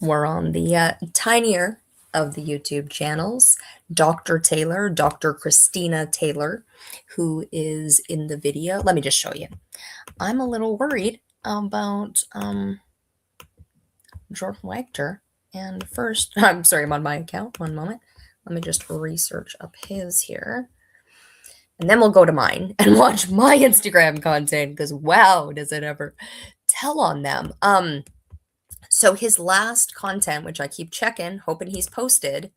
We're on the tinier of the YouTube channels. Dr. Taylor, Dr. Christina Taylor, who is in the video. Let me just show you. I'm a little worried about Jordan Wagter. And first, I'm sorry, I'm on my account. One moment. Let me just research up his here. And then we'll go to mine and watch my Instagram content because wow, does it ever tell on them. So his last content, which I keep checking, hoping he's posted.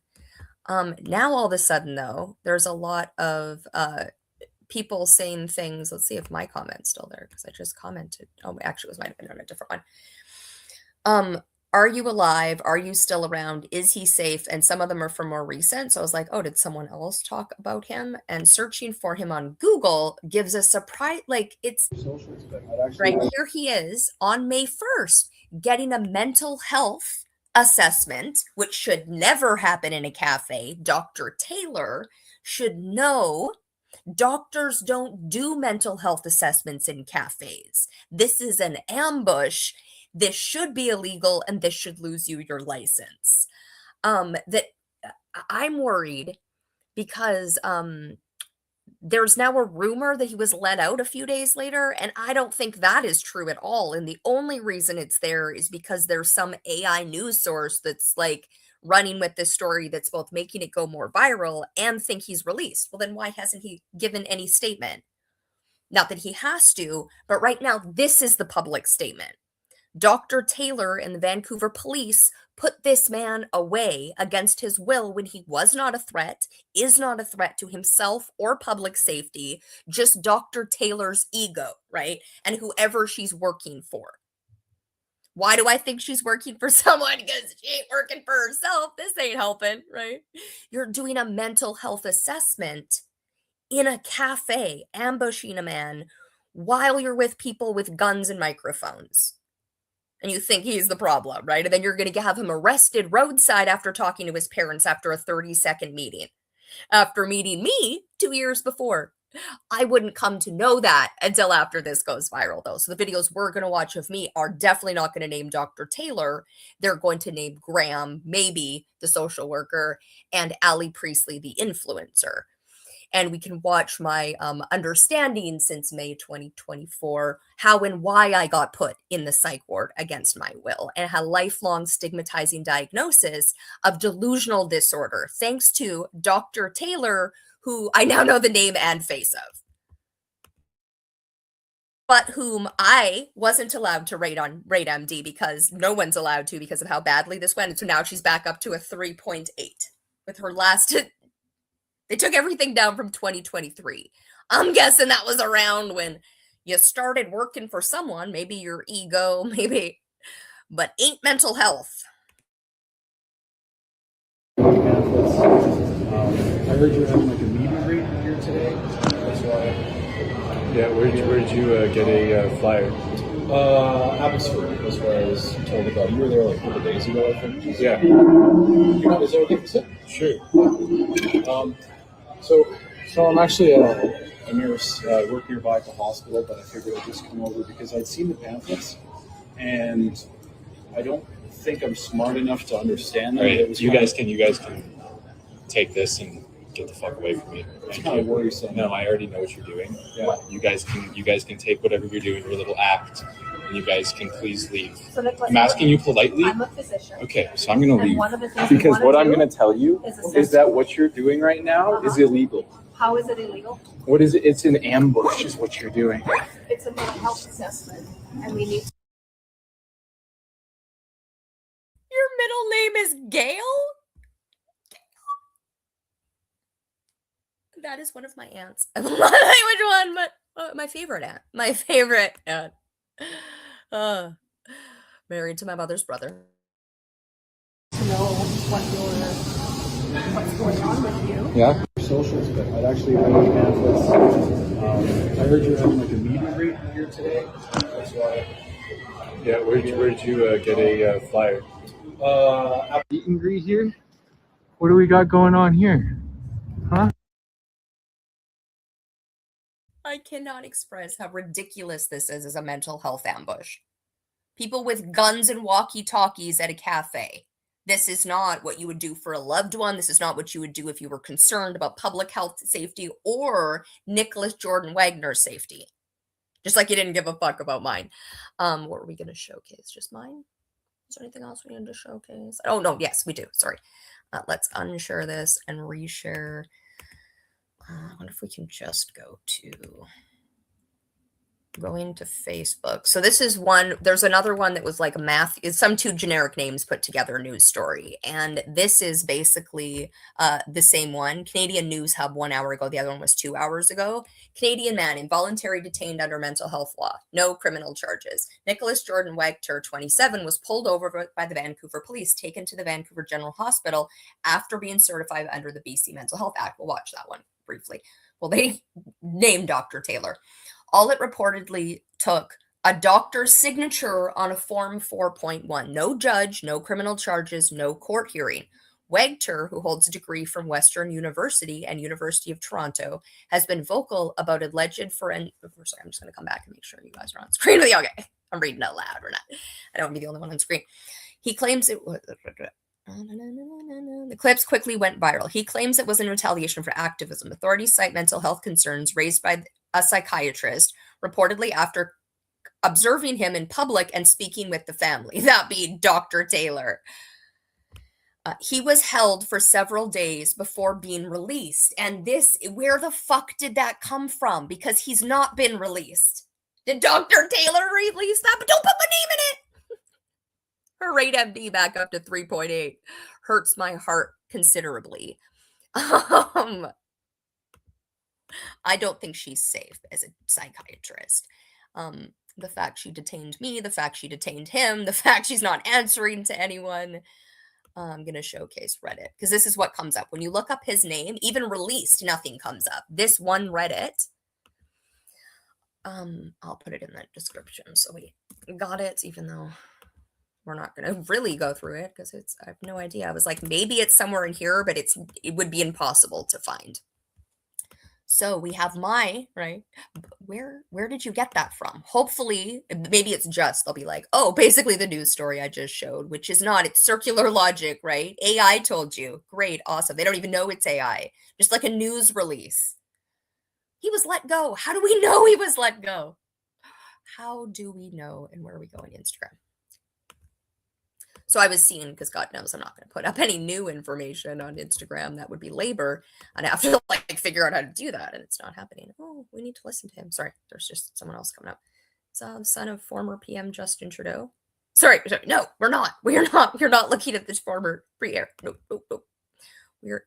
Now all of a sudden though, there's a lot of people saying things. Let's see if my comment's still there because I just commented. Oh, actually, it might have been on a different one. Are you alive? Are you still around? Is he safe? And some of them are from more recent. So I was like, oh, did someone else talk about him? And searching for him on Google gives a surprise. Like it's right here. He is on May 1st getting a mental health assessment, which should never happen in a cafe. Dr. Taylor should know doctors don't do mental health assessments in cafes. This is an ambush. This should be illegal and this should lose you your license. That I'm worried because there's now a rumor that he was let out a few days later, and I don't think that is true at all. And the only reason it's there is because there's some AI news source that's like running with this story that's both making it go more viral and think he's released. Well, then why hasn't he given any statement? Not that he has to, but right now, this is the public statement. Dr. Taylor and the Vancouver police put this man away against his will when he was not a threat, is not a threat to himself or public safety, just Dr. Taylor's ego, right? And whoever she's working for. Why do I think she's working for someone? Because she ain't working for herself. This ain't helping, right? You're doing a mental health assessment in a cafe, ambushing a man while you're with people with guns and microphones. And you think he's the problem, right? And then you're going to have him arrested roadside after talking to his parents after a 30-second meeting. After meeting me 2 years before. I wouldn't come to know that until after this goes viral, though. So the videos we're going to watch of me are definitely not going to name Dr. Taylor. They're going to name Graham, maybe the social worker, and Allie Priestley, the influencer. And we can watch my understanding since May 2024, how and why I got put in the psych ward against my will, and a lifelong stigmatizing diagnosis of delusional disorder, thanks to Dr. Taylor, who I now know the name and face of, but whom I wasn't allowed to rate on RateMD because no one's allowed to because of how badly this went. And so now she's back up to a 3.8 with her last. They took everything down from 2023. I'm guessing that was around when you started working for someone, maybe your ego, maybe, but ain't mental health. I heard you're having like a meet and greet here today. That's why. Yeah, where did you get a flyer? Abbotsford was where I was told about. You were there like a couple days ago, I think. Yeah. Is that okay to sit? Sure. So I'm actually a nurse, work nearby at the hospital, but I figured I'd just come over because I'd seen the pamphlets, and I don't think I'm smart enough to understand them. All right, you guys can take this and get the fuck away from me. It's kind of worrisome. No, I already know what you're doing. Yeah. You guys can take whatever you're doing, your little act, and you guys can please leave. So Nickolas, I'm asking you politely. I'm a physician. Okay, so I'm gonna leave. One of the things Because what I'm do gonna tell you is that what you're doing right now is illegal. How is it illegal? What is it? It's an ambush is what you're doing. It's a mental health assessment, and we need. Your middle name is Gail? That is one of my aunts. I don't know which one, but my favorite aunt. My favorite aunt. Married to my mother's brother. To know what's going on with you. Yeah. Socials, but I'd actually read the pamphlets. I heard you're having like a meet and greet here today. That's why. Yeah. Where did you get a flyer? Meet and greet here. What do we got going on here? Huh? I cannot express how ridiculous this is as a mental health ambush. People with guns and walkie-talkies at a cafe. This is not what you would do for a loved one. This is not what you would do if you were concerned about public health safety or Nickolas Jordan Wagner's safety. Just like you didn't give a fuck about mine. What were we going to showcase? Just mine? Is there anything else we need to showcase? Oh, no. Yes, we do. Sorry. Let's unshare this and reshare. I wonder if we can just going to Facebook. So this is one. There's another one that was like it's some two generic names put together news story. And this is basically the same one. Canadian News Hub 1 hour ago. The other one was 2 hours ago. Canadian man involuntary detained under mental health law. No criminal charges. Nickolas Jordan Wagter, 27, was pulled over by the Vancouver police, taken to the Vancouver General Hospital after being certified under the BC Mental Health Act. We'll watch that one briefly. Well, they named Dr. Taylor. All it reportedly took a doctor's signature on a Form 4.1. No judge, no criminal charges, no court hearing. Wagter, who holds a degree from Western University and University of Toronto, has been vocal about alleged forensic... Sorry, I'm just going to come back and make sure you guys are on screen. Okay, I'm reading out loud. We're not. I don't want to be the only one on screen. He claims it... The clips quickly went viral. He claims it was in retaliation for activism. Authorities cite mental health concerns raised by a psychiatrist, reportedly after observing him in public and speaking with the family, that being Dr. Taylor. He was held for several days before being released. And where the fuck did that come from? Because he's not been released. Did Dr. Taylor release that? But don't put my name in it. Her rate MD back up to 3.8 hurts my heart considerably. I don't think she's safe as a psychiatrist. The fact she detained me, the fact she detained him, the fact she's not answering to anyone. I'm going to showcase Reddit because this is what comes up. When you look up his name, even released, nothing comes up. This one Reddit, I'll put it in the description. So we got it, even though we're not going to really go through it because I have no idea. I was like, maybe it's somewhere in here, but it would be impossible to find. So we have right? Where did you get that from? Hopefully, maybe it's just, they'll be like, oh, basically the news story I just showed, which is not, it's circular logic, right? AI told you. Great, awesome. They don't even know it's AI. Just like a news release. He was let go. How do we know he was let go? How do we know? And where are we going? Instagram. So I was seeing, because God knows I'm not going to put up any new information on Instagram. That would be labor. And I have to figure out how to do that. And it's not happening. Oh, we need to listen to him. Sorry, there's just someone else coming up. It's the son of former PM Justin Trudeau. Sorry. No, we're not. We're not looking at this former pre-air. Nope.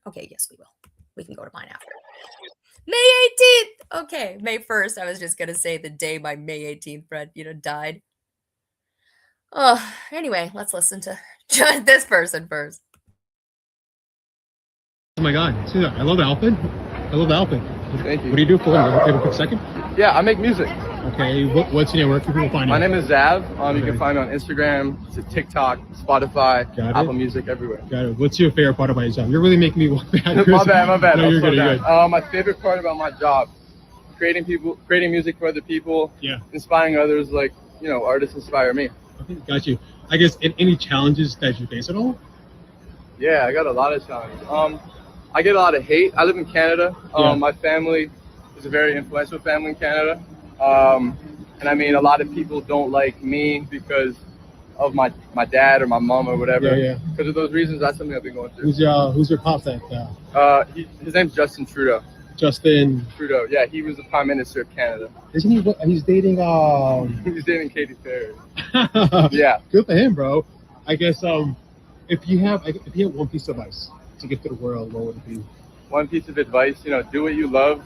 Okay, yes, we will. We can go to mine after. May 18th. Okay, May 1st. I was just going to say the day my May 18th friend, died. Oh, anyway, let's listen to this person first. Oh my God, I love the outfit. Thank you. What do you do for a living? Have a quick second? Yeah, I make music. Okay, what's your name? Where can people find you? My name is Zav. Okay. You can find me on Instagram, TikTok, Spotify, Apple Music, everywhere. Got it. What's your favorite part about your job? You're really making me walk back. My bad. No, you're good. My favorite part about my job, creating music for other people, inspiring others, artists inspire me. Okay, got you. I guess any challenges that you face at all? Yeah, I got a lot of challenges. I get a lot of hate. I live in Canada. My family is a very influential family in Canada. And I mean, a lot of people don't like me because of my dad or my mom or whatever. Yeah. Because of those reasons, that's something I've been going through. Who's your pop that? His name's Justin Trudeau. Justin Trudeau. Yeah, he was the Prime Minister of Canada. Isn't he? He's dating. He's dating Katy Perry. Yeah. Good for him, bro. I guess if you had one piece of advice to give to the world, what would it be? One piece of advice, do what you love,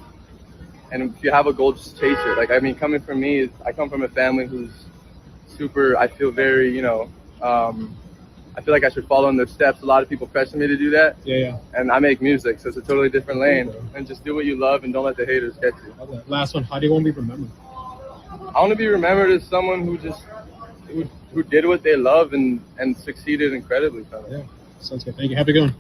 and if you have a goal, just chase it. Coming from me, I come from a family who's super. I feel very, I feel like I should follow in their steps. A lot of people pressure me to do that. Yeah. And I make music, so it's a totally different lane. And just do what you love and don't let the haters get you. Okay. Last one. How do you want to be remembered? I want to be remembered as someone who did what they love and succeeded incredibly. Yeah. Sounds good. Thank you. Have a good one.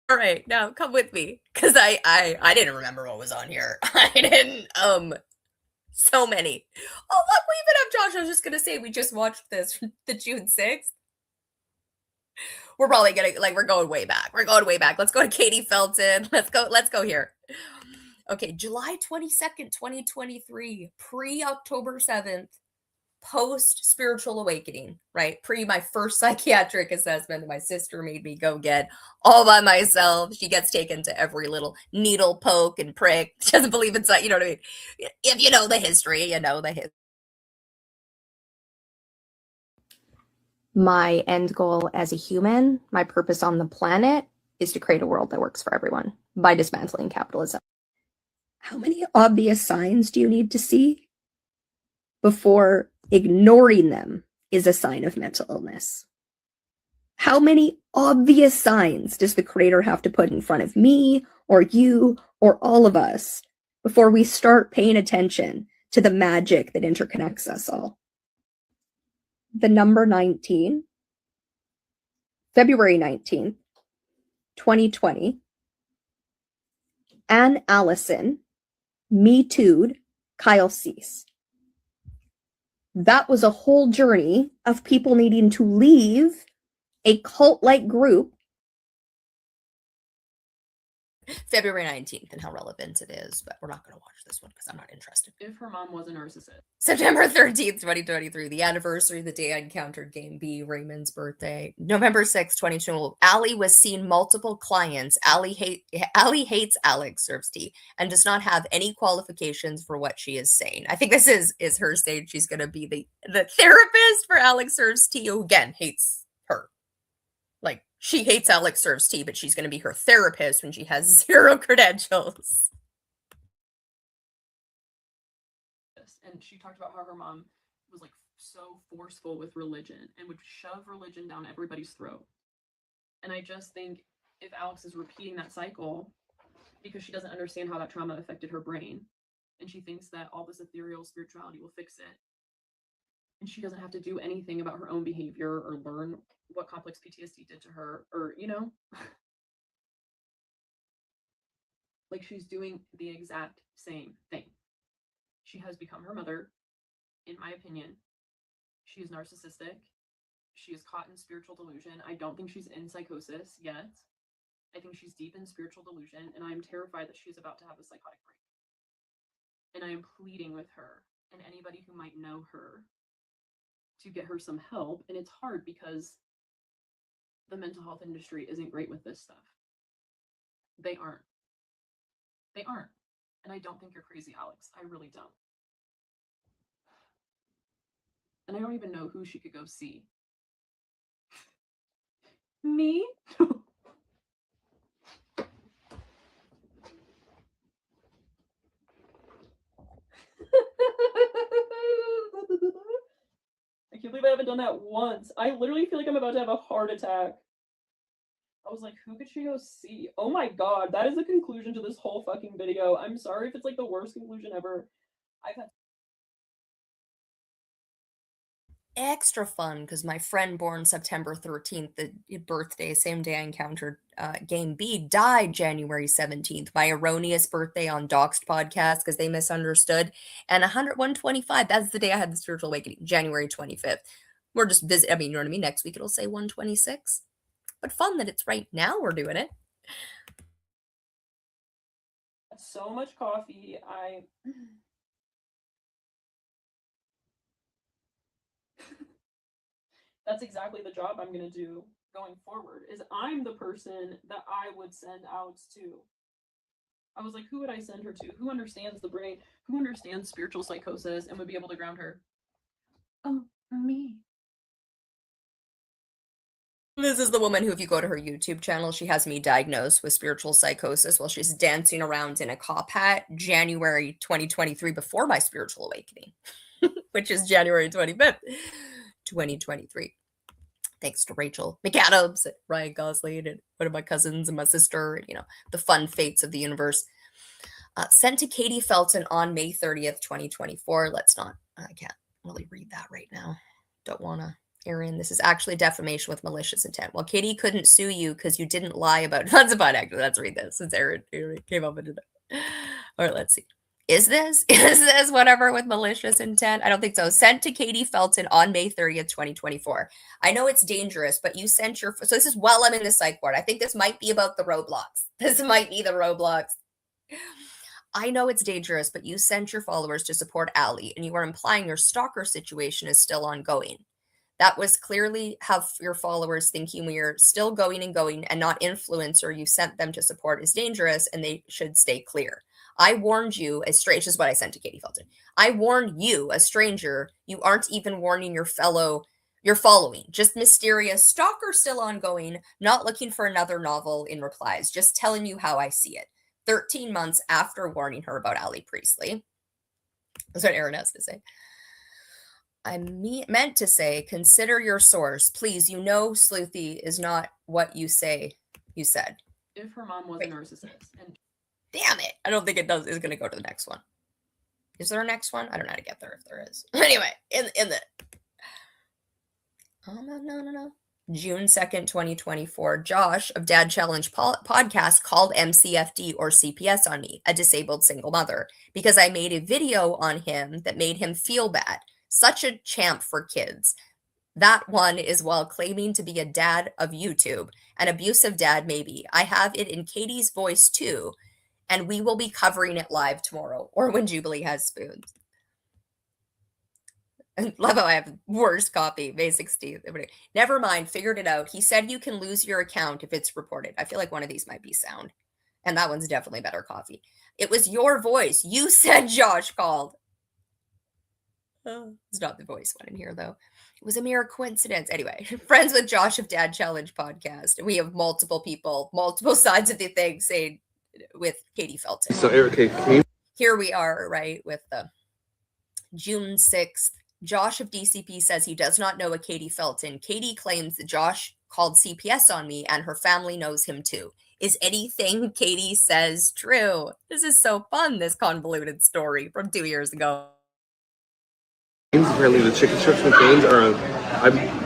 All right, now come with me, because I didn't remember what was on here. I didn't, so many. Oh, look, we even have Josh. I was just gonna say, we just watched this, the June 6th. We're probably gonna, like, we're going way back. We're going way back. Let's go to Katie Felton. Let's go here. Okay, July 22nd, 2023, pre-October 7th, post spiritual awakening, right? Pre my first psychiatric assessment my sister made me go get all by myself. She gets taken to every little needle poke and prick. She doesn't believe in you know what I mean? If you know the history, you know the history. My end goal as a human, my purpose on the planet, is to create a world that works for everyone by dismantling capitalism. How many obvious signs do you need to see before ignoring them is a sign of mental illness? How many obvious signs does the creator have to put in front of me or you or all of us before we start paying attention to the magic that interconnects us all? The number 19, February 19th, 2020, Ann Allison, Me Too'd Kyle Cease. That was a whole journey of people needing to leave a cult-like group. February 19th, and how relevant it is, but we're not going to watch this one because I'm not interested. If her mom was a narcissist. September 13th, 2023, the anniversary of the day I encountered Game B, Raymond's birthday. November 6th, 2022, Allie was seeing multiple clients. Allie hates Alex serves tea and does not have any qualifications for what she is saying. I think this is her saying she's going to be the therapist for Alex serves tea, who again hates her. Like, she hates Alex serves tea, but she's going to be her therapist when she has 0 credentials. And she talked about how her mom was like so forceful with religion and would shove religion down everybody's throat. And I just think if Alex is repeating that cycle because she doesn't understand how that trauma affected her brain, and she thinks that all this ethereal spirituality will fix it, and she doesn't have to do anything about her own behavior or learn what complex PTSD did to her, or, you know, like she's doing the exact same thing. She has become her mother, in my opinion. She is narcissistic. She is caught in spiritual delusion. I don't think she's in psychosis yet. I think she's deep in spiritual delusion, and I'm terrified that she's about to have a psychotic break. And I am pleading with her and anybody who might know her to get her some help. And it's hard because the mental health industry isn't great with this stuff. They aren't. They aren't. And I don't think you're crazy, Alex. I really don't. And I don't even know who she could go see. Me? I can't believe I haven't done that once. I literally feel like I'm about to have a heart attack. I was like, who could she go see? Oh my god, that is the conclusion to this whole fucking video. I'm sorry if it's like the worst conclusion ever. I've had extra fun because my friend born September 13th, the birthday, same day I encountered Game B, died January 17th. My erroneous birthday on Doxed podcast because they misunderstood. And 125, that's the day I had the spiritual awakening, January 25th. We're just busy. I mean, you know what I mean? Next week it'll say 126. But fun that it's right now we're doing it. so much coffee. That's exactly the job I'm going to do going forward, is I'm the person that I would send Alex to. I was like, who would I send her to? Who understands the brain? Who understands spiritual psychosis and would be able to ground her? Oh, me. This is the woman who, if you go to her YouTube channel, she has me diagnosed with spiritual psychosis while she's dancing around in a cop hat, January 2023, before my spiritual awakening, which is January 25th, 2023. Thanks to Rachel McAdams, and Ryan Gosling, and one of my cousins and my sister, and, you know, the fun fates of the universe. Sent to Katie Felton on May 30th, 2024. I can't really read that right now. Don't want to Aaron, this is actually defamation with malicious intent. Well, Katie couldn't sue you because you didn't lie about Huntsabot Act. Let's read this since Aaron came up with it. All right, let's see. Is this whatever with malicious intent? I don't think so. Sent to Katie Felton on May 30th, 2024. I know it's dangerous, but you sent your, so this is while I'm in the psych ward. I think this might be about the Roblox. This might be the Roblox. I know it's dangerous, but you sent your followers to support Allie, and you are implying your stalker situation is still ongoing. That was clearly how your followers thinking we are still going and not influencer you sent them to support is dangerous, and they should stay clear. I warned you, a stranger, this is what I sent to Katie Felton. I warned you, a stranger, you aren't even warning your following. Just mysterious, stalker still ongoing, not looking for another novel in replies, just telling you how I see it. 13 months after warning her about Allie Priestley. That's what Aaron has to say. I meant to say, consider your source. Please, you know sleuthy is not what you say you said. If her mom was a narcissist. And damn it. I don't think it does. Is going to go to the next one. Is there a next one? I don't know how to get there if there is. Anyway, in the... Oh, no. June 2nd, 2024, Josh of Dad Challenge podcast called MCFD or CPS on me, a disabled single mother, because I made a video on him that made him feel bad. Such a champ for kids. That one is while claiming to be a dad of YouTube, an abusive dad maybe. I have it in Katie's voice too, and we will be covering it live tomorrow or when Jubilee has spoons. Love how I have worse copy, May 16th. Never mind, figured it out. He said you can lose your account if it's reported. I feel like one of these might be sound. And that one's definitely better coffee. It was your voice. You said Josh called. Oh, it's not the voice one in here, though. It was a mere coincidence. Anyway, friends with Josh of Dad Challenge podcast. And we have multiple people, multiple sides of the thing saying with Katie Felton. So, Eric, here we are, right, with the June 6th. Josh of DCP says he does not know a Katie Felton. Katie claims that Josh called CPS on me and her family knows him too. Is anything Katie says true? This is so fun, this convoluted story from 2 years ago. apparently the chicken strips and canes are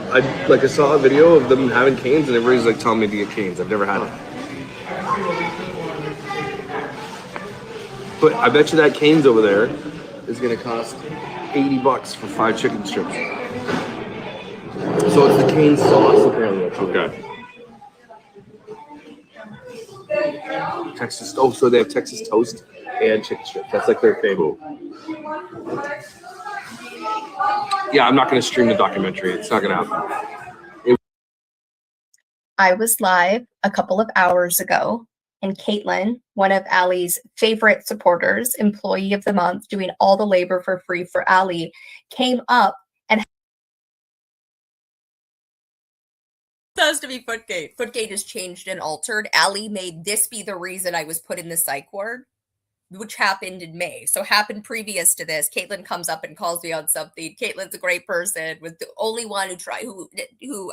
I saw a video of them having canes and everybody's like telling me to get canes. I've never had it. But I bet you that canes over there is gonna cost $80 for 5 chicken strips. So it's the cane sauce apparently. Okay. Texas. Oh, so they have Texas toast and chicken strips. That's like their favorite. Yeah, I'm not going to stream the documentary. It's not going to happen. I was live a couple of hours ago, and Caitlin, one of Allie's favorite supporters, employee of the month, doing all the labor for free for Allie, came up and has to be Footgate. Footgate is changed and altered. Allie made this be the reason I was put in the psych ward, which happened in May. So happened previous to this. Caitlin comes up and calls me on something. Caitlin's a great person, was the only one who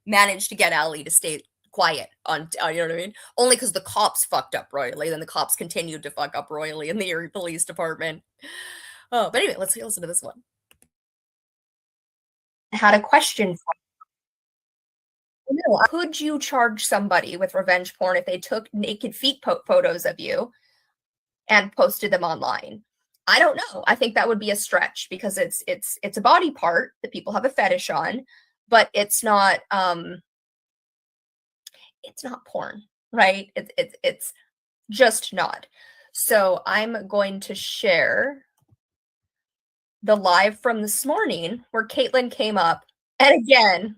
managed to get Allie to stay quiet on you know what I mean? Only because the cops fucked up royally. Then the cops continued to fuck up royally in the Erie Police Department. Oh, but anyway, let's listen to this one. I had a question for you. No, could you charge somebody with revenge porn if they took naked feet photos of you and posted them online? I don't know. I think that would be a stretch because it's a body part that people have a fetish on, but it's not porn, right? It's just not. So I'm going to share the live from this morning where Caitlin came up and again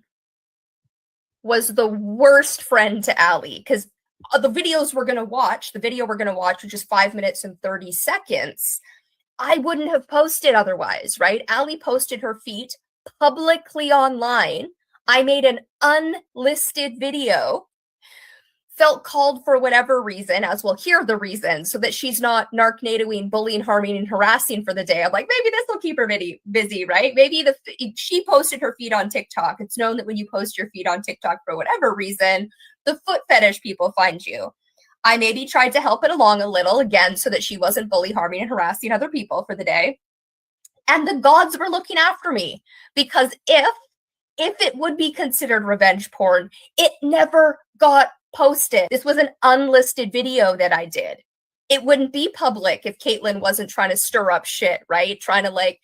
was the worst friend to Allie because the video we're going to watch, which is 5 minutes and 30 seconds, I wouldn't have posted otherwise, right? Allie posted her feet publicly online. I made an unlisted video, felt called for whatever reason, as we'll hear the reason, so that she's not narc-natoing, bullying, harming, and harassing for the day. I'm like, maybe this will keep her busy, right? Maybe she posted her feet on TikTok. It's known that when you post your feet on TikTok for whatever reason, the foot fetish people find you. I maybe tried to help it along a little, again, so that she wasn't bully, harming, and harassing other people for the day. And the gods were looking after me because if if it would be considered revenge porn, it never got posted. This was an unlisted video that I did. It wouldn't be public if Caitlyn wasn't trying to stir up shit, right? Trying to like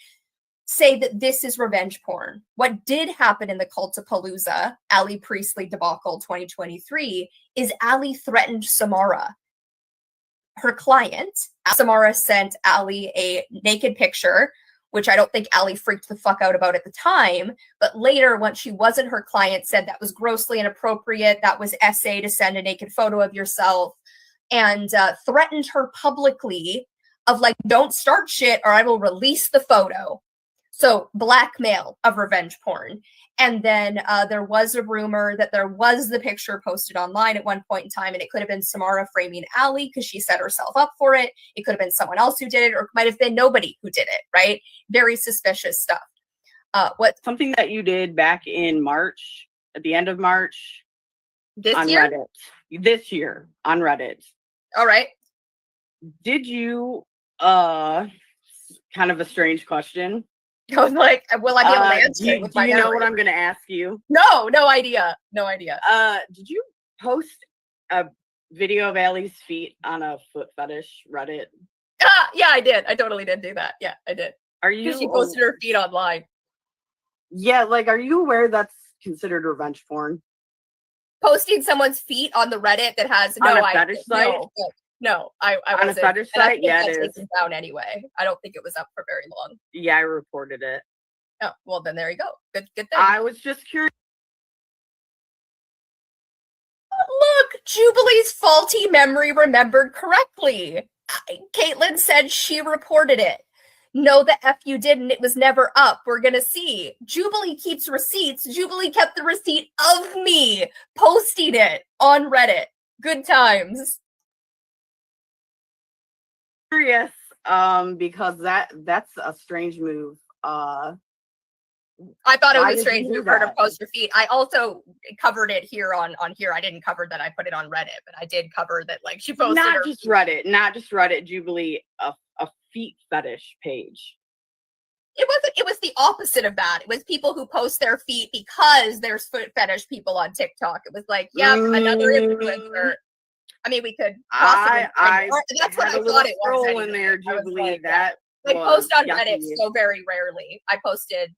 say that this is revenge porn. What did happen in the Cultapalooza, Ali Priestley debacle 2023, is Ali threatened Samara. Her client, Samara, sent Ali a naked picture, which I don't think Ali freaked the fuck out about at the time. But later, when she wasn't her client, said that was grossly inappropriate. That was SA to send a naked photo of yourself, and threatened her publicly of like, don't start shit or I will release the photo. So blackmail of revenge porn. And then there was a rumor that there was the picture posted online at one point in time, and it could have been Samara framing Ali because she set herself up for it. It could have been someone else who did it, or it might have been nobody who did it, right? Very suspicious stuff. Something that you did back in March, at the end of March, this year? Reddit. This year on Reddit. All right. Did you, kind of a strange question. I was like, will I be able to answer it with my Do you know memory? what I'm going to ask you? No idea. No idea. Did you post a video of Allie's feet on a foot fetish Reddit? Yeah, I did. I totally did do that. Yeah, I did. Are you? She posted her feet online. Yeah, like, are you aware that's considered revenge porn? Posting someone's feet on the Reddit that has on a fetish site? No, I on wasn't. A fetish site? Yeah, it is. Taken down anyway. I don't think it was up for very long. Yeah, I reported it. Oh, well, then there you go. Good thing. I was just curious. Look, Jubilee's faulty memory remembered correctly. Caitlyn said she reported it. No, the F you didn't. It was never up. We're going to see. Jubilee keeps receipts. Jubilee kept the receipt of me posting it on Reddit. Good times. Curious, because that's a strange move. I thought it was a strange move for her to post her feet. I also covered it here on here. I didn't cover that I put it on Reddit, but I did cover that like she posted not just Reddit, Jubilee, a feet fetish page. It was the opposite of that. It was people who post their feet because there's foot fetish people on TikTok. It was like, yeah, another influencer. I mean, we could possibly. That's what I thought it was. Anyway. In there, Jubilee, that I post on Reddit so very rarely. I posted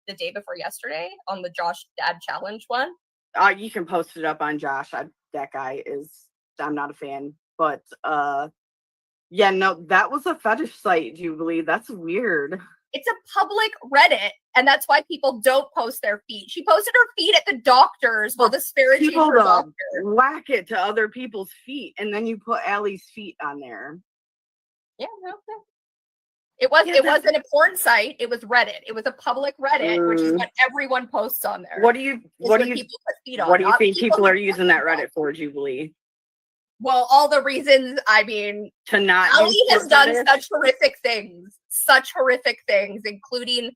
the day before yesterday on the Josh Dad Challenge one. You can post it up on Josh. That guy is. I'm not a fan, but yeah, no, that was a fetish site, Jubilee. That's weird. It's a public Reddit, and that's why people don't post their feet. She posted her feet at the doctor's while disparaging her doctor. Whack it to other people's feet, and then you put Allie's feet on there. Yeah, no. It wasn't a porn site. It was Reddit. It was a public Reddit, which is what everyone posts on there. What do you think people are using that Reddit for, Jubilee? Well, all the reasons. I mean, to not. Ali has done such horrific things, including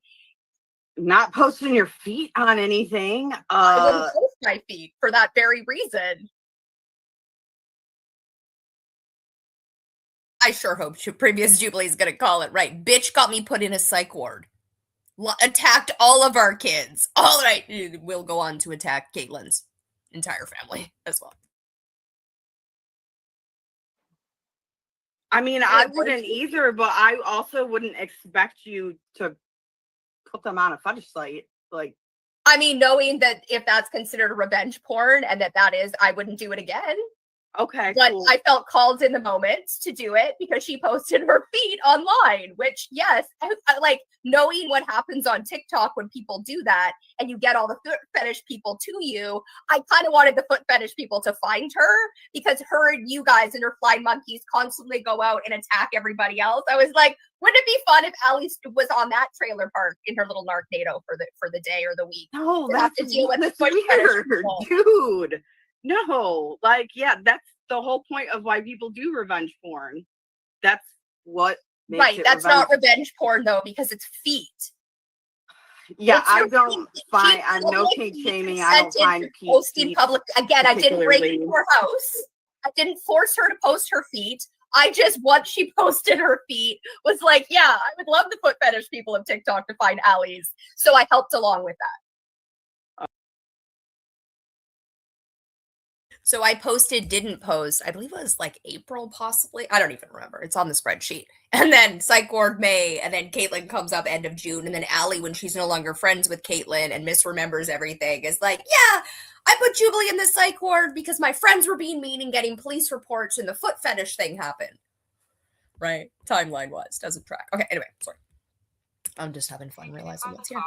not posting your feet on anything. I wouldn't post my feet for that very reason. I sure hope previous Jubilee is going to call it right. Bitch got me put in a psych ward. Attacked all of our kids. All right. We'll go on to attack Caitlyn's entire family as well. I mean, I wouldn't either, but I also wouldn't expect you to put them on a fetish site. Like, I mean, knowing that if that's considered a revenge porn and that is, I wouldn't do it again. Okay, but cool. I felt called in the moment to do it because she posted her feet online, which, yes, I like knowing what happens on TikTok when people do that and you get all the foot fetish people to you. I kind of wanted the foot fetish people to find her because her and you guys and her flying monkeys constantly go out and attack everybody else. I was like, wouldn't it be fun if Ali was on that trailer park in her little Narcnado for the day or the week? No, that's to deal with the foot fetish people. Dude. No, like, yeah, that's the whole point of why people do revenge porn. That's what makes right. It that's revenge. Not revenge porn though, because it's feet. Yeah, I don't find. I'm no kink shaming. I don't find posting public. Again, I didn't break into her house. I didn't force her to post her feet. I just, once she posted her feet, was like, yeah, I would love the foot fetish people of TikTok to find Ali's. So I helped along with that. So I posted, didn't post. I believe it was like April, possibly. I don't even remember. It's on the spreadsheet. And then Psych Ward May, and then Caitlyn comes up end of June, and then Allie, when she's no longer friends with Caitlyn and misremembers everything, is like, yeah, I put Jubilee in the psych ward because my friends were being mean and getting police reports, and the foot fetish thing happened. Right? Timeline-wise, doesn't track. Okay, anyway, sorry. I'm just having fun realizing what's here.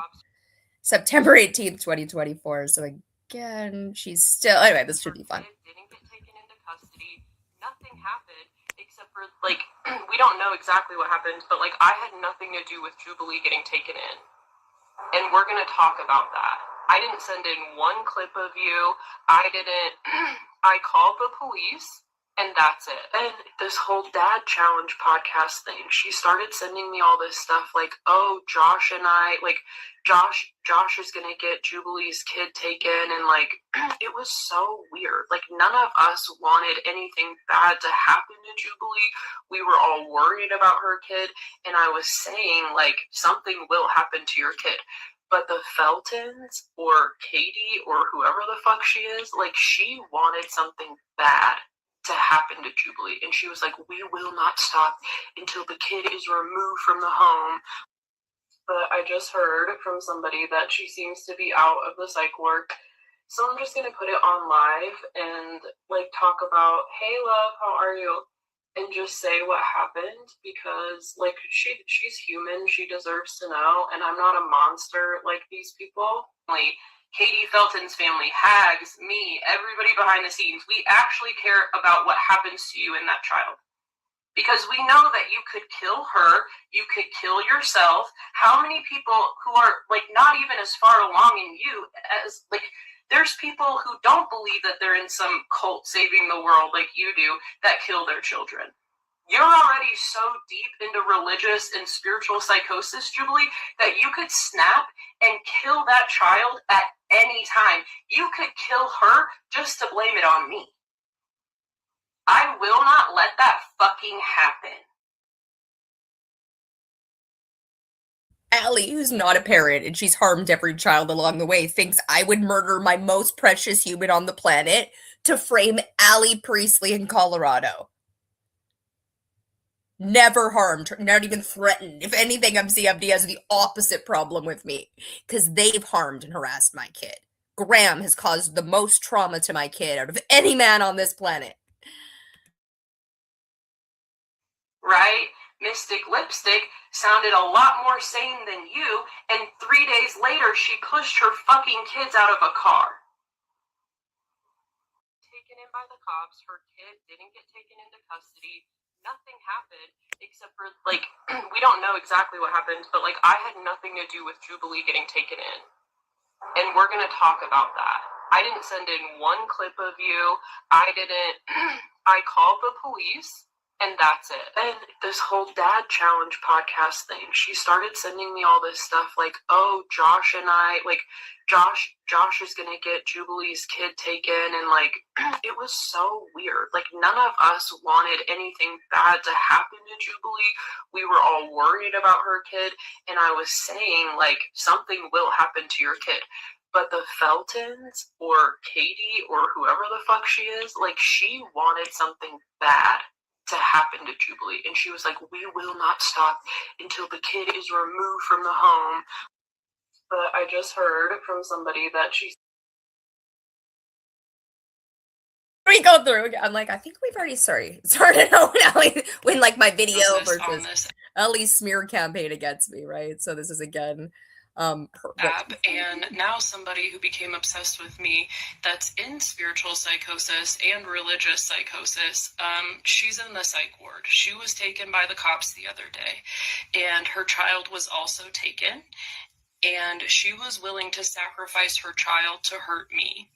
September 18th, 2024. So again, she's still, anyway, this should be fun. Didn't get taken into custody. Nothing happened except for, like, we don't know exactly what happened, but, like, I had nothing to do with Jubilee getting taken in. And we're going to talk about that. I didn't send in one clip of you. I didn't, I called the police. And that's it. And this whole dad challenge podcast thing, she started sending me all this stuff like, oh, Josh and I, like, Josh is going to get Jubilee's kid taken. And, like, it was so weird. Like, none of us wanted anything bad to happen to Jubilee. We were all worried about her kid. And I was saying, like, something will happen to your kid. But the Feltons or Katie or whoever the fuck she is, like, she wanted something bad to happen to Jubilee. And she was like, we will not stop until the kid is removed from the home. But I just heard from somebody that she seems to be out of the psych ward. So I'm just going to put it on live and, like, talk about, hey, love, how are you? And just say what happened because, like, she's human. She deserves to know. And I'm not a monster like these people. Like, Katie Felton's family, Hags, me, everybody behind the scenes, we actually care about what happens to you and that child. Because we know that you could kill her, you could kill yourself. How many people who are, like, not even as far along in you as, like, there's people who don't believe that they're in some cult saving the world like you do that kill their children. You're already so deep into religious and spiritual psychosis, Jubilee, that you could snap and kill that child at any time. You could kill her just to blame it on me. I will not let that fucking happen. Allie, who's not a parent and she's harmed every child along the way, thinks I would murder my most precious human on the planet to frame Allie Priestley in Colorado. Never harmed her, not even threatened. If anything, MCMD has the opposite problem with me because they've harmed and harassed my kid. Graham has caused the most trauma to my kid out of any man on this planet. Right? Mystic Lipstick sounded a lot more sane than you, and 3 days later she pushed her fucking kids out of a car. Taken in by the cops, her kid didn't get taken into custody. Nothing happened except for, like, we don't know exactly what happened, but, like, I had nothing to do with Jubilee getting taken in. And we're going to talk about that. I didn't send in one clip of you. I didn't, I called the police. And that's it. And this whole dad challenge podcast thing, she started sending me all this stuff like, oh, Josh and I, like, Josh is going to get Jubilee's kid taken. And, like, it was so weird. Like, none of us wanted anything bad to happen to Jubilee. We were all worried about her kid. And I was saying, like, something will happen to your kid. But the Feltons or Katie or whoever the fuck she is, like, she wanted something bad to happen to Jubilee. And she was like, we will not stop until the kid is removed from the home. But I just heard from somebody that she... We go through. I'm like, I think we've already started out when like my video versus Ellie's smear campaign against me, right? So this is again and now somebody who became obsessed with me that's in spiritual psychosis and religious psychosis. She's in the psych ward. She was taken by the cops the other day, and her child was also taken, and she was willing to sacrifice her child to hurt me.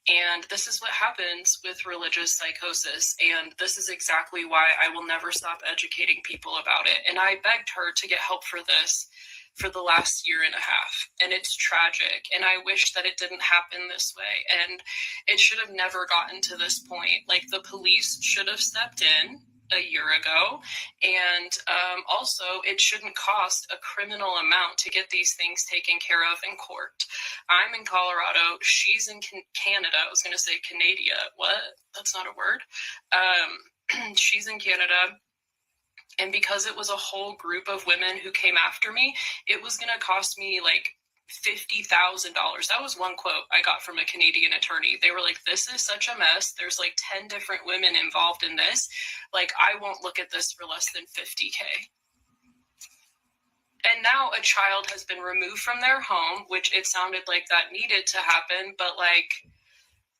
And this is what happens with religious psychosis, and this is exactly why I will never stop educating people about it. And I begged her to get help for this for the last year and a half, and it's tragic, and I wish that it didn't happen this way, and it should have never gotten to this point. Like, the police should have stepped in a year ago. And also, it shouldn't cost a criminal amount to get these things taken care of in court. I'm in Colorado. She's in Canada. I was going to say Canada. What? That's not a word. She's in Canada. And because it was a whole group of women who came after me, it was going to cost me like $50,000. That was one quote I got from a Canadian attorney. They were like, this is such a mess. There's like 10 different women involved in this. Like, I won't look at this for less than $50K. And now a child has been removed from their home, which it sounded like that needed to happen, but like,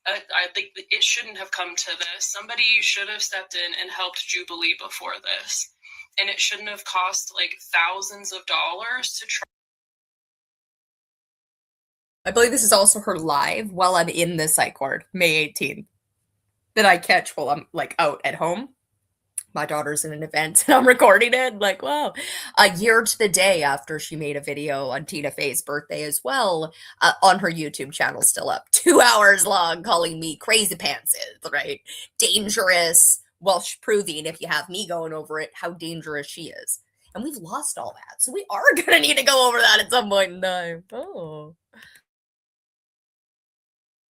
I think it shouldn't have come to this. Somebody should have stepped in and helped Jubilee before this. And it shouldn't have cost like thousands of dollars to try. I believe this is also her live while I'm in the psych ward, May 18th, that I catch while I'm like out at home. My daughter's in an event and I'm recording it. Like, wow. A year to the day after she made a video on Tina Fey's birthday as well, on her YouTube channel, still up, 2 hours long, calling me crazy pantses, right? Dangerous, well, proving, if you have me going over it, how dangerous she is. And we've lost all that. So we are going to need to go over that at some point in time. Oh.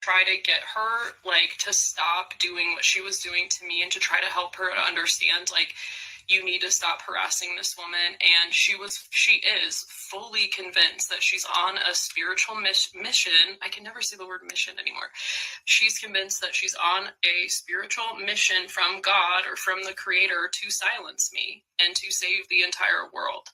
Try to get her like to stop doing what she was doing to me and to try to help her to understand like you need to stop harassing this woman. And she is fully convinced that she's on a spiritual mission. I can never say the word mission anymore. She's convinced that she's on a spiritual mission from God or from the creator to silence me and to save the entire world.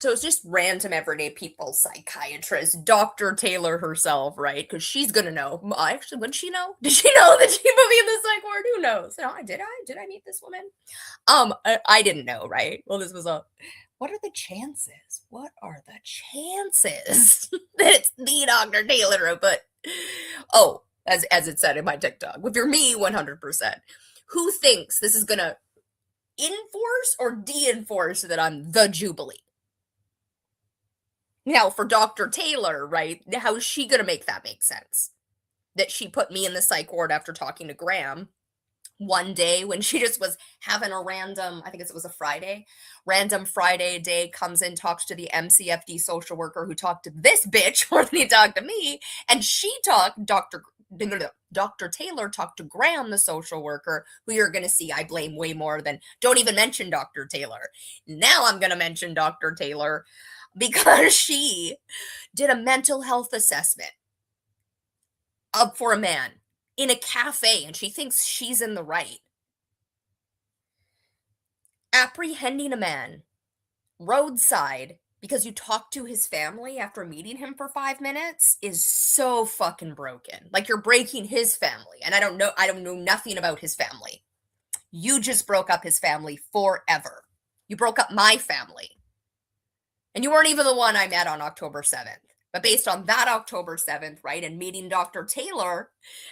So it's just random everyday people, psychiatrist, Dr. Taylor herself, right? Because she's gonna know. Actually, would she know? Did she know that she would be in the psych ward? Who knows? No, did I meet this woman? I didn't know, right? Well, this was what are the chances? What are the chances that it's the Dr. Taylor? But as it said in my TikTok, if you're me, 100%. Who thinks this is gonna enforce or de-enforce that I'm the Jubilee? Now, for Dr. Taylor, right, how is she going to make that make sense? That she put me in the psych ward after talking to Graham one day when she just was having a random, I think it was a Friday, random Friday day, comes in, talks to the MCFD social worker who talked to this bitch more than he talked to me, and she talked, Dr. Taylor talked to Graham, the social worker, who you're going to see I blame way more than, don't even mention Dr. Taylor. Now I'm going to mention Dr. Taylor, because she did a mental health assessment for a man in a cafe, and she thinks she's in the right. Apprehending a man roadside because you talked to his family after meeting him for 5 minutes is so fucking broken. Like, you're breaking his family, and I don't know nothing about his family. You just broke up his family forever. You broke up my family. And you weren't even the one I met on October 7th. But based on that October 7th, right, and meeting Dr. Taylor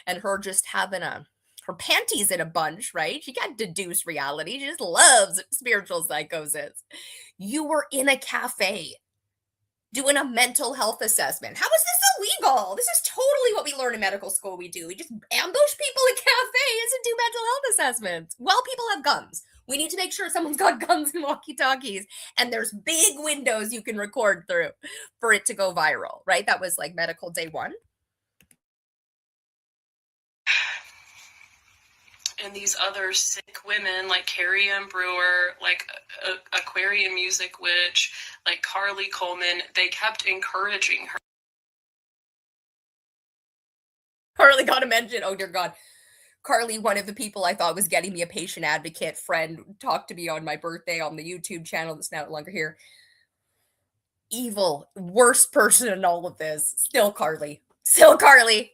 and her just having her panties in a bunch, right? She can't deduce reality. She just loves spiritual psychosis. You were in a cafe doing a mental health assessment. How is this illegal? This is totally what we learn in medical school. We do. We just ambush people in cafes and do mental health assessments while people have guns. We need to make sure someone's got guns and walkie-talkies, and there's big windows you can record through for it to go viral, right? That was like medical day one. And these other sick women like Carrie Ann Brewer, like Aquarian Music Witch, like Carly Coleman, they kept encouraging her. Carly got to mention, oh dear God. Carly, one of the people I thought was getting me a patient advocate friend, talked to me on my birthday on the YouTube channel that's no longer here. Evil, worst person in all of this. Still Carly. Still Carly.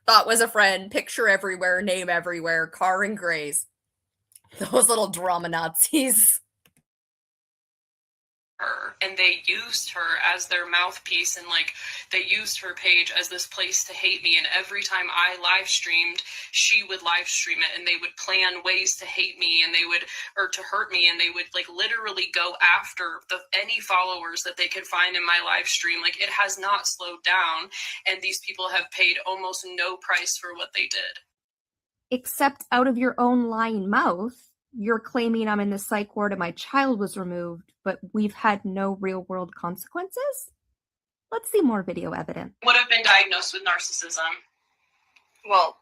Thought was a friend, picture everywhere, name everywhere, car and grays. Those little drama Nazis. Her. and they used her as their mouthpiece, and like they used her page as this place to hate me. And every time I live streamed, she would live stream it, and they would plan ways to hate me, and or to hurt me, and they would like literally go after any followers that they could find in my live stream. Like, it has not slowed down, and these people have paid almost no price for what they did. Except out of your own lying mouth, you're claiming I'm in the psych ward and my child was removed, but we've had no real world consequences? Let's see more video evidence. Would have been diagnosed with narcissism. Well,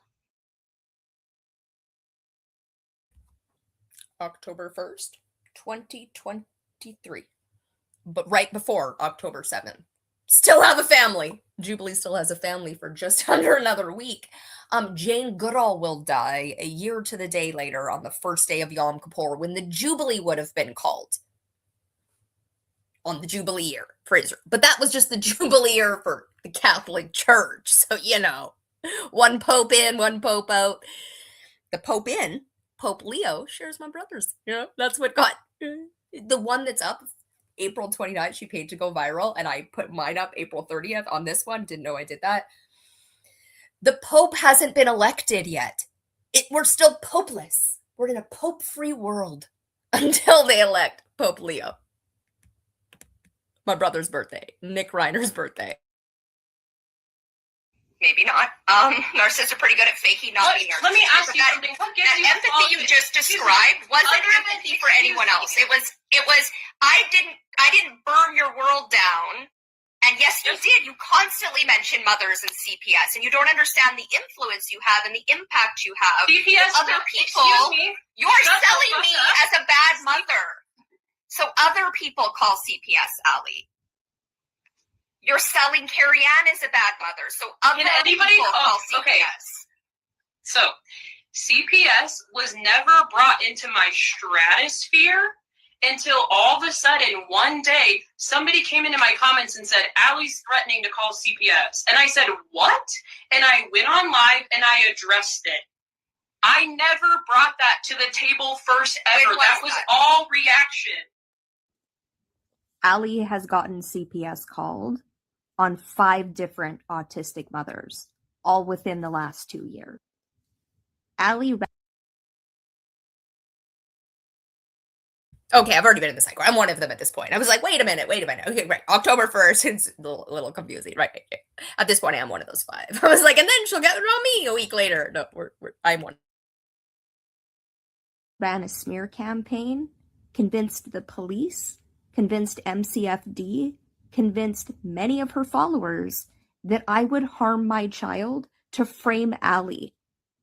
October 1st, 2023. But right before October 7th. Still have a family. Jubilee still has a family for just under another week. Jane Goodall will die a year to the day later on the first day of Yom Kippur, when the Jubilee would have been called. On the Jubilee year, Fraser. But that was just the Jubilee year for the Catholic Church. So, you know, one pope in, one pope out. The pope in, Pope Leo, shares my brothers. You know, that's what got the one that's up April 29th, she paid to go viral, and I put mine up April 30th on this one. Didn't know I did that. The Pope hasn't been elected yet. We're still popeless. We're in a pope-free world until they elect Pope Leo. My brother's birthday. Nick Reiner's birthday. Maybe not. Narcissists are pretty good at faking not being narcissists. Let me ask you something. That empathy you just described wasn't empathy for anyone else. It was. I didn't burn your world down. And yes, you did. You constantly mention mothers and CPS, and you don't understand the influence you have and the impact you have. CPS, other people. You're selling me as a bad mother. So other people call CPS Allie. You're selling Carrie Ann as a bad mother. So other people call CPS. Okay. So CPS was never brought into my stratosphere until all of a sudden one day somebody came into my comments and said, Allie's threatening to call CPS. And I said, what? And I went on live and I addressed it. I never brought that to the table first ever. That was all reaction. Allie has gotten CPS called on 5 different autistic mothers, all within the last 2 years. Allie. Okay, I've already been in the cycle. I'm one of them at this point. I was like, wait a minute. Okay, right. October 1st, it's a little confusing. Right. At this point, I am one of those 5. I was like, and then she'll get it on me a week later. No, I'm one. Ran a smear campaign, convinced the police, convinced MCFD, convinced many of her followers that I would harm my child to frame Allie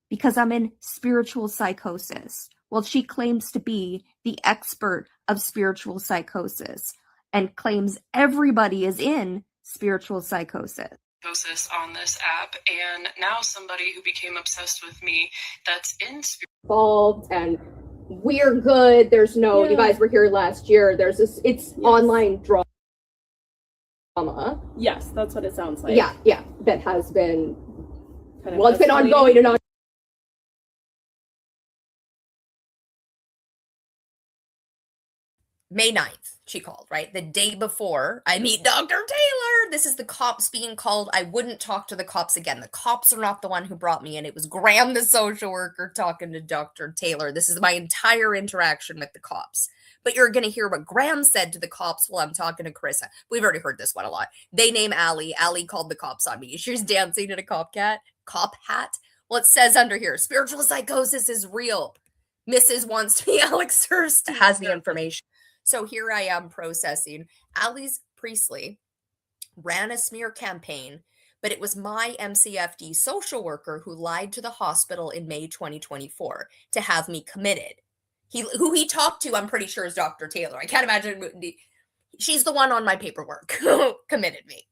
because I'm in spiritual psychosis. Well, she claims to be the expert of spiritual psychosis and claims everybody is in spiritual psychosis. On this app, and now somebody who became obsessed with me that's in involved, and we're good. There's no, you guys were here last year. There's this, it's online drama. Yes, that's what it sounds like. Yeah, that has been, it's been ongoing and on. May 9th, she called, right? The day before I meet Dr. Taylor. This is the cops being called. I wouldn't talk to the cops again. The cops are not the one who brought me in. It was Graham, the social worker, talking to Dr. Taylor. This is my entire interaction with the cops. But you're going to hear what Graham said to the cops while I'm talking to Carissa. We've already heard this one a lot. They name Allie. Allie called the cops on me. She's dancing in a cop hat. Well, it says under here, spiritual psychosis is real. Mrs. wants to be Alex Hurst has the information. So here I am processing. Allie's Priestley ran a smear campaign, but it was my MCFD social worker who lied to the hospital in May 2024 to have me committed. Who he talked to, I'm pretty sure, is Dr. Taylor. I can't imagine. She's the one on my paperwork who committed me.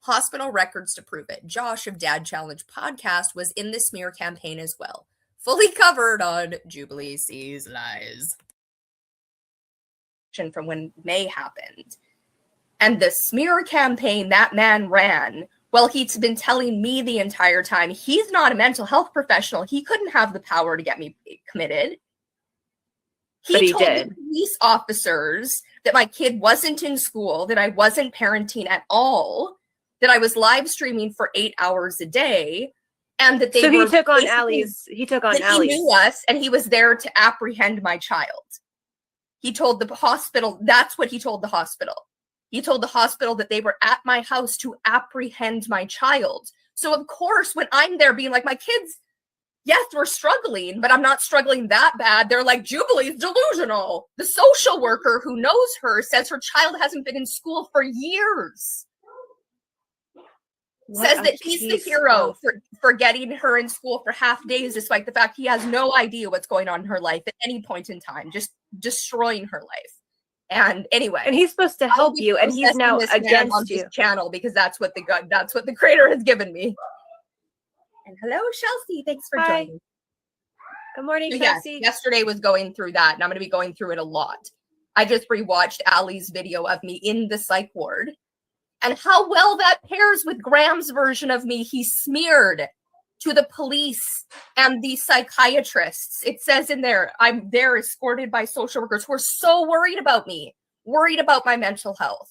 Hospital records to prove it. Josh of Dad Challenge podcast was in the smear campaign as well. Fully covered on Jubilee Sees Lies. From when May happened. And the smear campaign that man ran, well, he's been telling me the entire time he's not a mental health professional. He couldn't have the power to get me committed. But he told the police officers that my kid wasn't in school, that I wasn't parenting at all, that I was live streaming for 8 hours a day, and that they So were he took on basically- Allie's. He took on that Allie's. he knew us, and he was there to apprehend my child. He told the hospital, that's what he told the hospital. He told the hospital that they were at my house to apprehend my child. So of course, when I'm there being like, my kids, yes, we're struggling, but I'm not struggling that bad. They're like, Jubilee's delusional. The social worker who knows her says her child hasn't been in school for years. Says that he's the hero for getting her in school for half days, despite the fact he has no idea what's going on in her life at any point in time, just destroying her life. And anyway, and he's supposed to help you, and he's now against on you. this channel because that's what the creator has given me. And hello, Chelsea. Thanks for joining. Good morning, So Chelsea. yes, yesterday was going through that, and I'm going to be going through it a lot. I just rewatched Allie's video of me in the psych ward, and how well that pairs with Graham's version of me. He smeared to the police and the psychiatrists. It says in there, I'm there escorted by social workers who are so worried about me, worried about my mental health.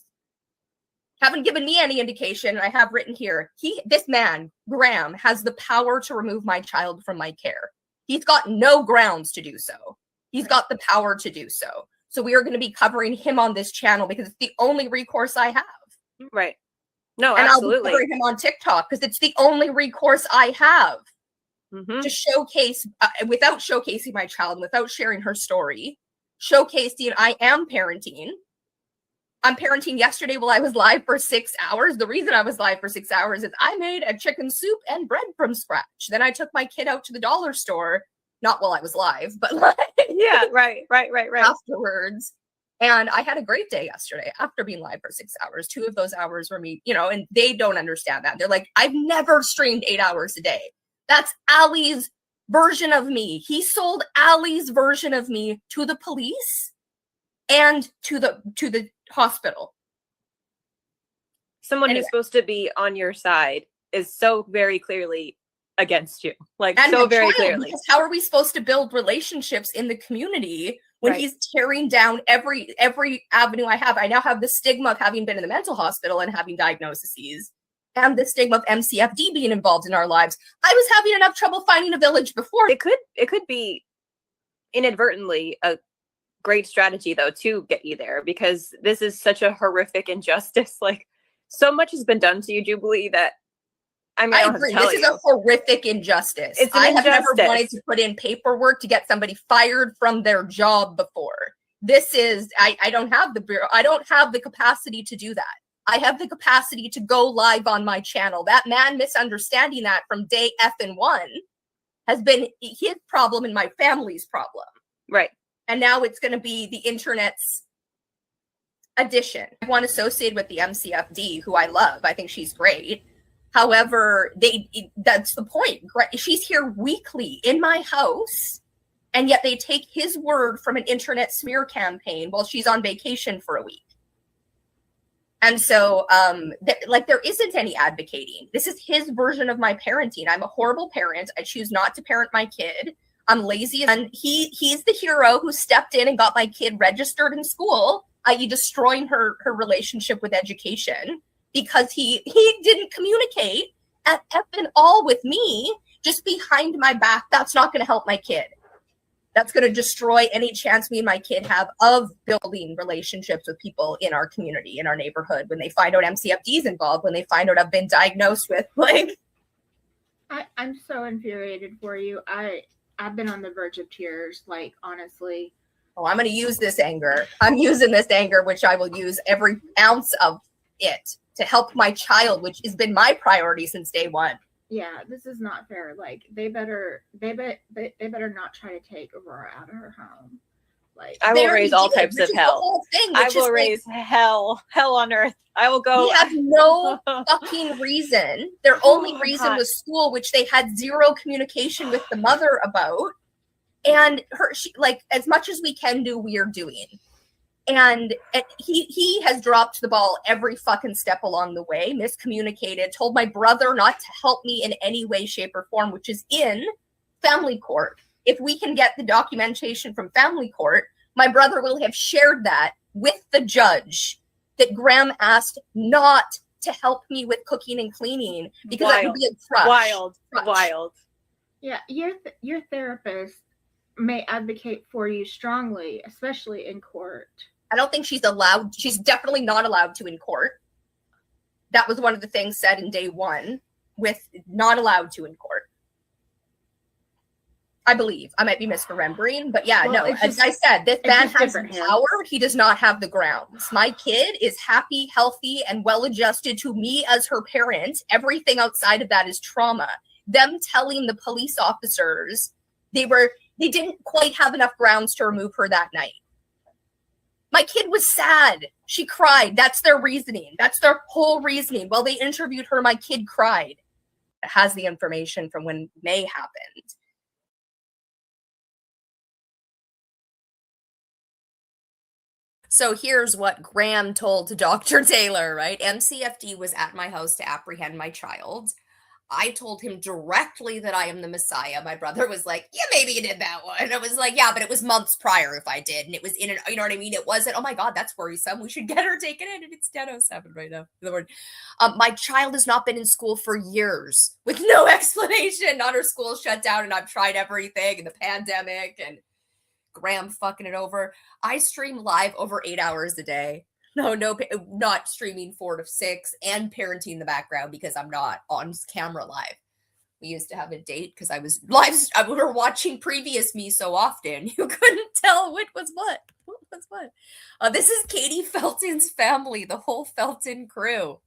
Haven't given me any indication. I have written here, this man, Graham, has the power to remove my child from my care. He's got no grounds to do so. He's got the power to do so. So we are going to be covering him on this channel because it's the only recourse I have. Right. No, and absolutely. I'll be covering him on TikTok because it's the only recourse I have to showcase, without showcasing my child, without sharing her story, showcasing I am parenting. I'm parenting yesterday while I was live for 6 hours. The reason I was live for 6 hours is I made a chicken soup and bread from scratch. Then I took my kid out to the dollar store, not while I was live, but like yeah, right. afterwards. And I had a great day yesterday after being live for 6 hours. 2 of those hours were me, and they don't understand that. They're like, I've never streamed 8 hours a day. That's Allie's version of me. He sold Allie's version of me to the police and to the hospital. Someone who's supposed to be on your side is so very clearly against you. Like, and so very child, clearly. Because how are we supposed to build relationships in the community when he's tearing down every avenue I have? I now have the stigma of having been in the mental hospital and having diagnoses, and the stigma of MCFD being involved in our lives. I was having enough trouble finding a village before. It could be inadvertently a great strategy though to get you there, because this is such a horrific injustice. Like, so much has been done to you, Jubilee, that I agree. This is a horrific injustice. I have never wanted to put in paperwork to get somebody fired from their job before. This is, I don't have the bureau. I don't have the capacity to do that. I have the capacity to go live on my channel. That man misunderstanding that from day effing one has been his problem and my family's problem. Right. And now it's going to be the internet's addition. One associated with the MCFD, who I love. I think she's great. However, that's the point. She's here weekly in my house, and yet they take his word from an internet smear campaign while she's on vacation for a week. And so, there isn't any advocating. This is his version of my parenting. I'm a horrible parent. I choose not to parent my kid. I'm lazy, and he's the hero who stepped in and got my kid registered in school, i.e. destroying her relationship with education, because he didn't communicate at effing all with me, just behind my back. That's not going to help my kid. That's going to destroy any chance me and my kid have of building relationships with people in our community, in our neighborhood, when they find out MCFD's involved, when they find out I've been diagnosed with, I'm so infuriated for you. I've been on the verge of tears, honestly. Oh, I'm going to use this anger. I'm using this anger, which I will use every ounce of it to help my child, which has been my priority since day one. Yeah, this is not fair. They better not try to take Aurora out of her home. I will raise all types of hell. I will raise hell on earth. I will go. We have no fucking reason. Their only reason was school, which they had zero communication with the mother about. And she as much as we can do, we are doing. And he has dropped the ball every fucking step along the way, miscommunicated, told my brother not to help me in any way, shape, or form, which is in family court. If we can get the documentation from family court, my brother will have shared that with the judge that Graham asked not to help me with cooking and cleaning because that would be a crush. Wild. Yeah, your therapist may advocate for you strongly, especially in court. I don't think she's allowed. She's definitely not allowed to in court. That was one of the things said in day one with not allowed to in court. I believe. I might be misremembering, but yeah, Well, no. As I said, this man has different hands. power. He does not have the grounds. My kid is happy, healthy, and well-adjusted to me as her parent. Everything outside of that is trauma. Them telling the police officers they didn't quite have enough grounds to remove her that night. My kid was sad. She cried. That's their reasoning. That's their whole reasoning. While they interviewed her, my kid cried. It has the information from when May happened. So here's what Graham told to Dr. Taylor, right? MCFD was at my house to apprehend my child. I told him directly that I am the Messiah. My brother was like, yeah, maybe you did that one. And I was like, yeah, but it was months prior if I did. And it was in an, you know what I mean? It wasn't, oh my God, that's worrisome. We should get her taken in. And it's 10:07 right now. My child has not been in school for years with no explanation. Not her school shut down and I've tried everything and the pandemic and Graham fucking it over. I stream live over 8 hours a day. No, not streaming 4 to 6 and parenting in the background because I'm not on camera live. We used to have a date because I was live. We were watching previous me so often. You couldn't tell what was what. What was what? This is Katie Felton's family, the whole Felton crew.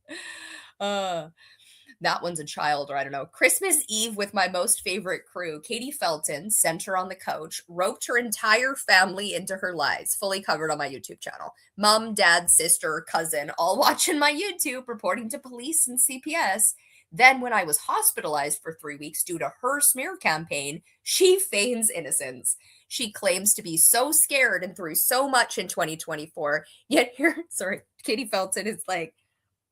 That one's a child, or I don't know. Christmas Eve with my most favorite crew. Katie Felton sent her on the couch, roped her entire family into her lies, fully covered on my YouTube channel. Mom, dad, sister, cousin, all watching my YouTube, reporting to police and CPS. Then when I was hospitalized for 3 weeks due to her smear campaign, she feigns innocence. She claims to be so scared and through so much in 2024. Yet here, Katie Felton is like,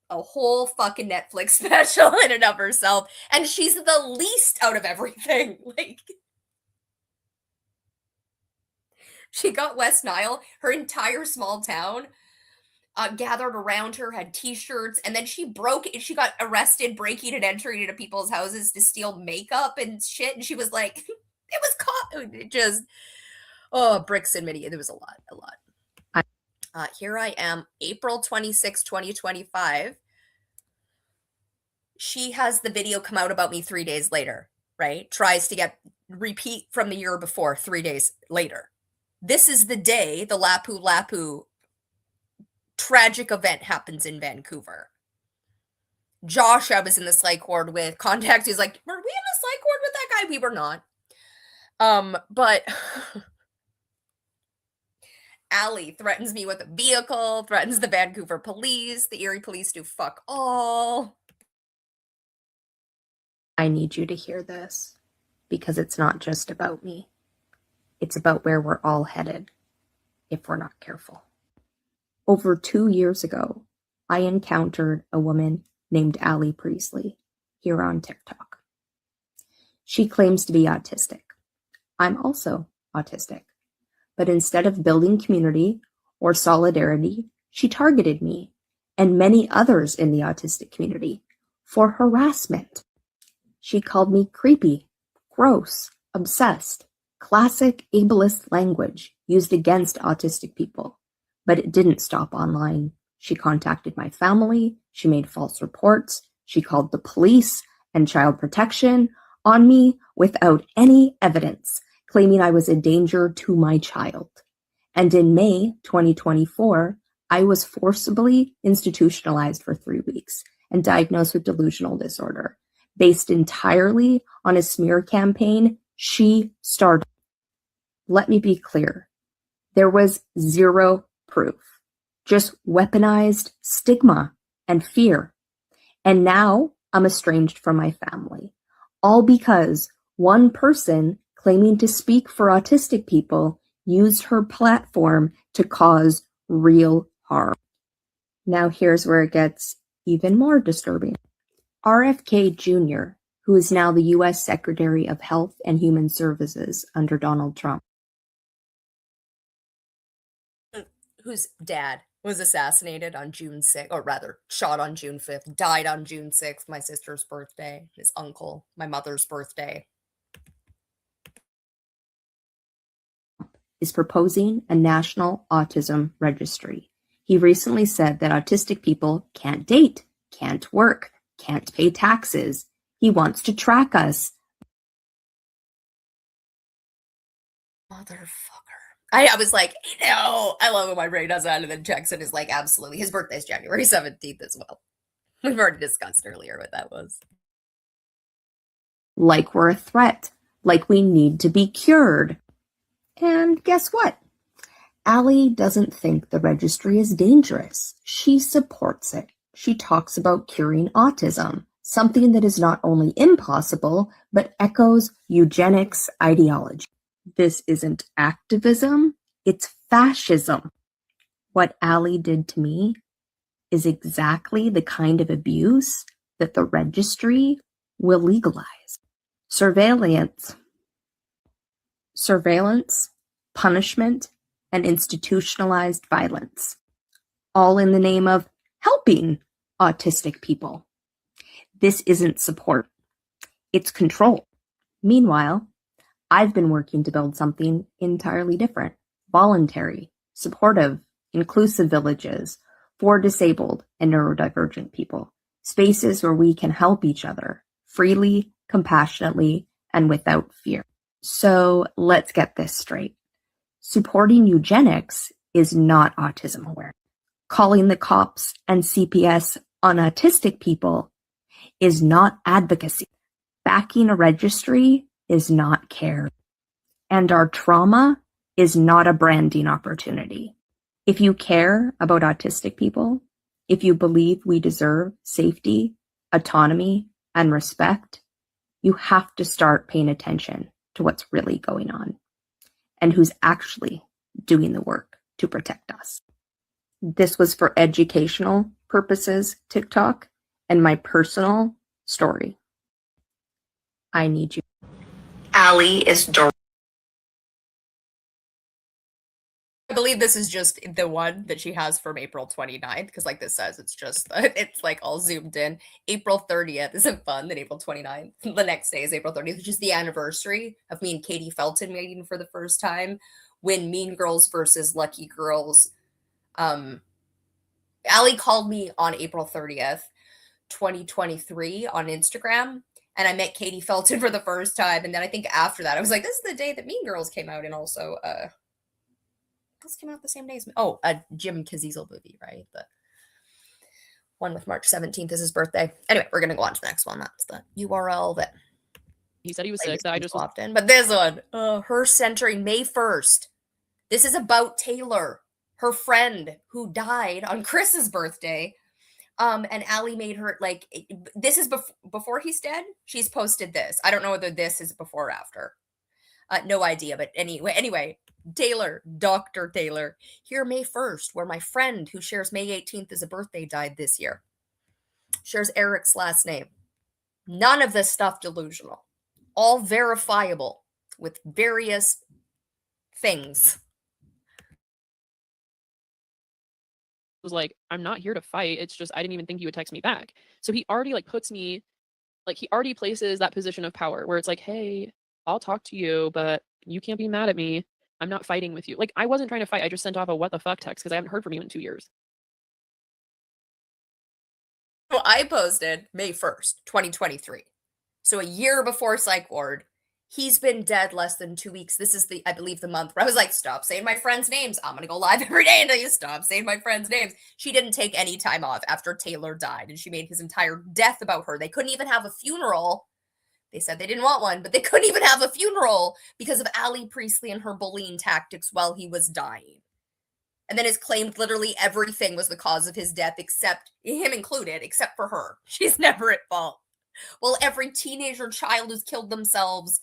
a whole fucking Netflix special in and of herself, and she's the least out of everything. Like, she got West Nile, her entire small town gathered around her, had t-shirts, and then she got arrested breaking and entering into people's houses to steal makeup and shit, and she was like, it was caught. It just, bricks and mini. There was a lot. Here I am, April 26, 2025. She has the video come out about me 3 days later, right? Tries to repeat from the year before 3 days later. This is the day the Lapu Lapu tragic event happens in Vancouver. Josh, I was in the psych ward with. Contact, he's like, were we in the psych ward with that guy? We were not. But Allie threatens me with a vehicle, threatens the Vancouver police. The Erie police do fuck all. I need you to hear this because it's not just about me. It's about where we're all headed if we're not careful. Over 2 years ago, I encountered a woman named Allie Priestley here on TikTok. She claims to be autistic. I'm also autistic. But instead of building community or solidarity, she targeted me and many others in the autistic community for harassment. She called me creepy, gross, obsessed, classic ableist language used against autistic people. But it didn't stop online. She contacted my family, she made false reports, she called the police and child protection on me without any evidence, claiming I was a danger to my child. And in May 2024, I was forcibly institutionalized for 3 weeks and diagnosed with delusional disorder, based entirely on a smear campaign she started. Let me be clear. There was zero proof, just weaponized stigma and fear. And now I'm estranged from my family, all because one person claiming to speak for autistic people used her platform to cause real harm. Now here's where it gets even more disturbing. RFK Jr., who is now the U.S. Secretary of Health and Human Services under Donald Trump, whose dad was assassinated on June 6th, or rather shot on June 5th, died on June 6th, my sister's birthday, his uncle, my mother's birthday. Is proposing a national autism registry. He recently said that autistic people can't date, can't work, can't pay taxes. He wants to track us. Motherfucker. I was like, no, I love when my brain does that, and then Jackson is like, absolutely. His birthday's January 17th as well. We've already discussed earlier what that was. Like we're a threat, like we need to be cured. And guess what? Allie doesn't think the registry is dangerous. She supports it. She talks about curing autism, something that is not only impossible, but echoes eugenics ideology. This isn't activism, it's fascism. What Allie did to me is exactly the kind of abuse that the registry will legalize. Surveillance, punishment, and institutionalized violence, all in the name of helping autistic people. This isn't support, it's control. Meanwhile, I've been working to build something entirely different, voluntary, supportive, inclusive villages for disabled and neurodivergent people, spaces where we can help each other freely, compassionately, and without fear. So let's get this straight. Supporting eugenics is not autism awareness. Calling the cops and CPS on autistic people is not advocacy. Backing a registry is not care. And our trauma is not a branding opportunity. If you care about autistic people, if you believe we deserve safety, autonomy, and respect, you have to start paying attention to what's really going on and who's actually doing the work to protect us. This was for educational purposes, TikTok, and my personal story. I need you. Allie is I believe this is just the one that she has from April 29th, because like this says, it's just, it's like all zoomed in. April 30th isn't fun, then April 29th. The next day is April 30th, which is the anniversary of me and Katie Felton meeting for the first time when Mean Girls versus Lucky Girls. Allie called me on April 30th, 2023 on Instagram, and I met Katie Felton for the first time. And then I think after that, I was like, this is the day that Mean Girls came out, and also, this came out the same day as a Jim Caviezel movie, right? The one with March 17th is his birthday. Anyway, we're gonna go on to the next one. That's the URL that he said he was sick. That I just swapped in. But this one, her centering May 1st. This is about Taylor, her friend who died on Chris's birthday. And Allie made her like this is before he's dead. She's posted this. I don't know whether this is before or after. No idea, but anyway, Taylor, Dr. Taylor, here May 1st, where my friend who shares May 18th as a birthday died this year. Shares Eric's last name. None of this stuff delusional. All verifiable with various things. Was like, I'm not here to fight. It's just, I didn't even think you would text me back. So he already like puts me, like he already places that position of power where it's like, hey, I'll talk to you, but you can't be mad at me. I'm not fighting with you. Like, I wasn't trying to fight. I just sent off a what the fuck text because I haven't heard from you in 2 years. So I posted May 1st, 2023. So a year before Psych Ward. He's been dead less than 2 weeks. This is I believe the month where I was like, stop saying my friends' names. I'm going to go live every day until you stop saying my friends' names. She didn't take any time off after Taylor died, and she made his entire death about her. They couldn't even have a funeral. They said they didn't want one, but they couldn't even have a funeral because of Allie Priestley and her bullying tactics while he was dying. And then it's claimed literally everything was the cause of his death, except him included, except for her. She's never at fault. Well, every teenager child who's killed themselves,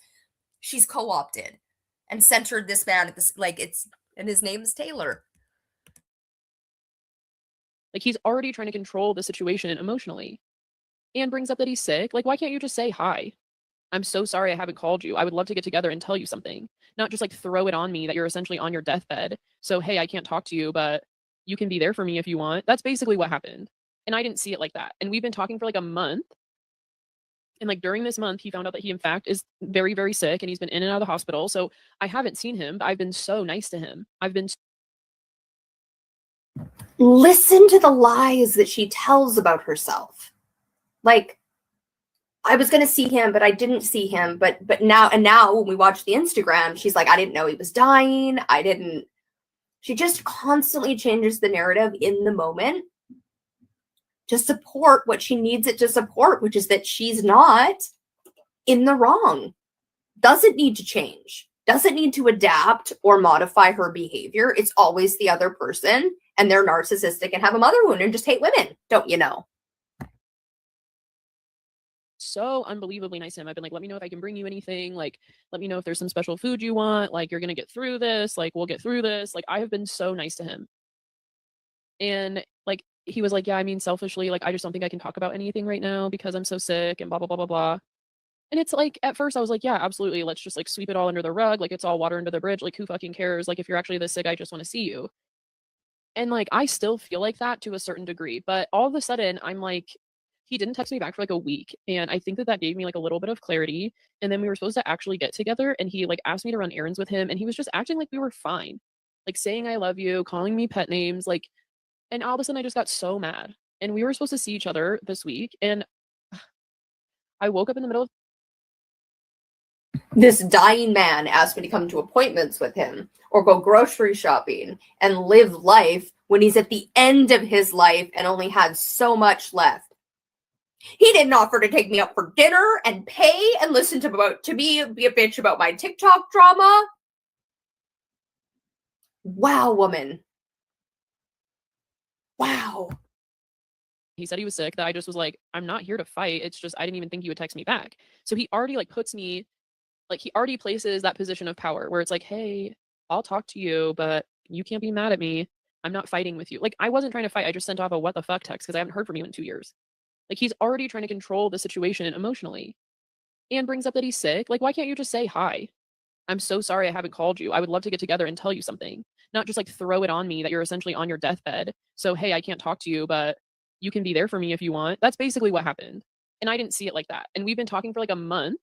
she's co-opted and centered this man at this, and his name's Taylor. Like, he's already trying to control the situation emotionally and brings up that he's sick. Like, why can't you just say hi? I'm so sorry I haven't called you. I would love to get together and tell you something. Not just like throw it on me that you're essentially on your deathbed. So, hey, I can't talk to you, but you can be there for me if you want. That's basically what happened. And I didn't see it like that. And we've been talking for like a month. And like during this month, he found out that he in fact is very, very sick and he's been in and out of the hospital. So I haven't seen him, but I've been so nice to him. Listen to the lies that she tells about herself. Like, I was going to see him, but I didn't see him. But now when we watch the Instagram, she's like, I didn't know he was dying. She just constantly changes the narrative in the moment to support what she needs it to support, which is that she's not in the wrong. Doesn't need to change. Doesn't need to adapt or modify her behavior. It's always the other person, and they're narcissistic and have a mother wound and just hate women, don't you know? So unbelievably nice to him. I've been like, let me know if I can bring you anything. Like, let me know if there's some special food you want. Like, you're going to get through this. Like, we'll get through this. Like, I have been so nice to him. And like, he was like, yeah, I mean, selfishly, like, I just don't think I can talk about anything right now because I'm so sick and blah, blah, blah, blah, blah. And it's like, at first I was like, yeah, absolutely. Let's just like sweep it all under the rug. Like, it's all water under the bridge. Like, who fucking cares? Like, if you're actually this sick, I just want to see you. And like, I still feel like that to a certain degree. But all of a sudden, I'm like, he didn't text me back for like a week. And I think that gave me like a little bit of clarity. And then we were supposed to actually get together. And he like asked me to run errands with him. And he was just acting like we were fine. Like saying, I love you, calling me pet names. Like, and all of a sudden I just got so mad. And we were supposed to see each other this week. And I woke up in the middle of this dying man asked me to come to appointments with him or go grocery shopping and live life when he's at the end of his life and only had so much left. He didn't offer to take me out for dinner and pay and listen to me be a bitch about my TikTok drama. Wow, woman. Wow. He said he was sick, that I just was like, I'm not here to fight. It's just, I didn't even think you would text me back. So he already like puts me, like he already places that position of power where it's like, hey, I'll talk to you, but you can't be mad at me. I'm not fighting with you. Like, I wasn't trying to fight. I just sent off a what the fuck text because I haven't heard from you in 2 years. Like, he's already trying to control the situation emotionally and brings up that he's sick. Like, why can't you just say hi? I'm so sorry I haven't called you. I would love to get together and tell you something. Not just like throw it on me that you're essentially on your deathbed. So, hey, I can't talk to you, but you can be there for me if you want. That's basically what happened. And I didn't see it like that. And we've been talking for like a month.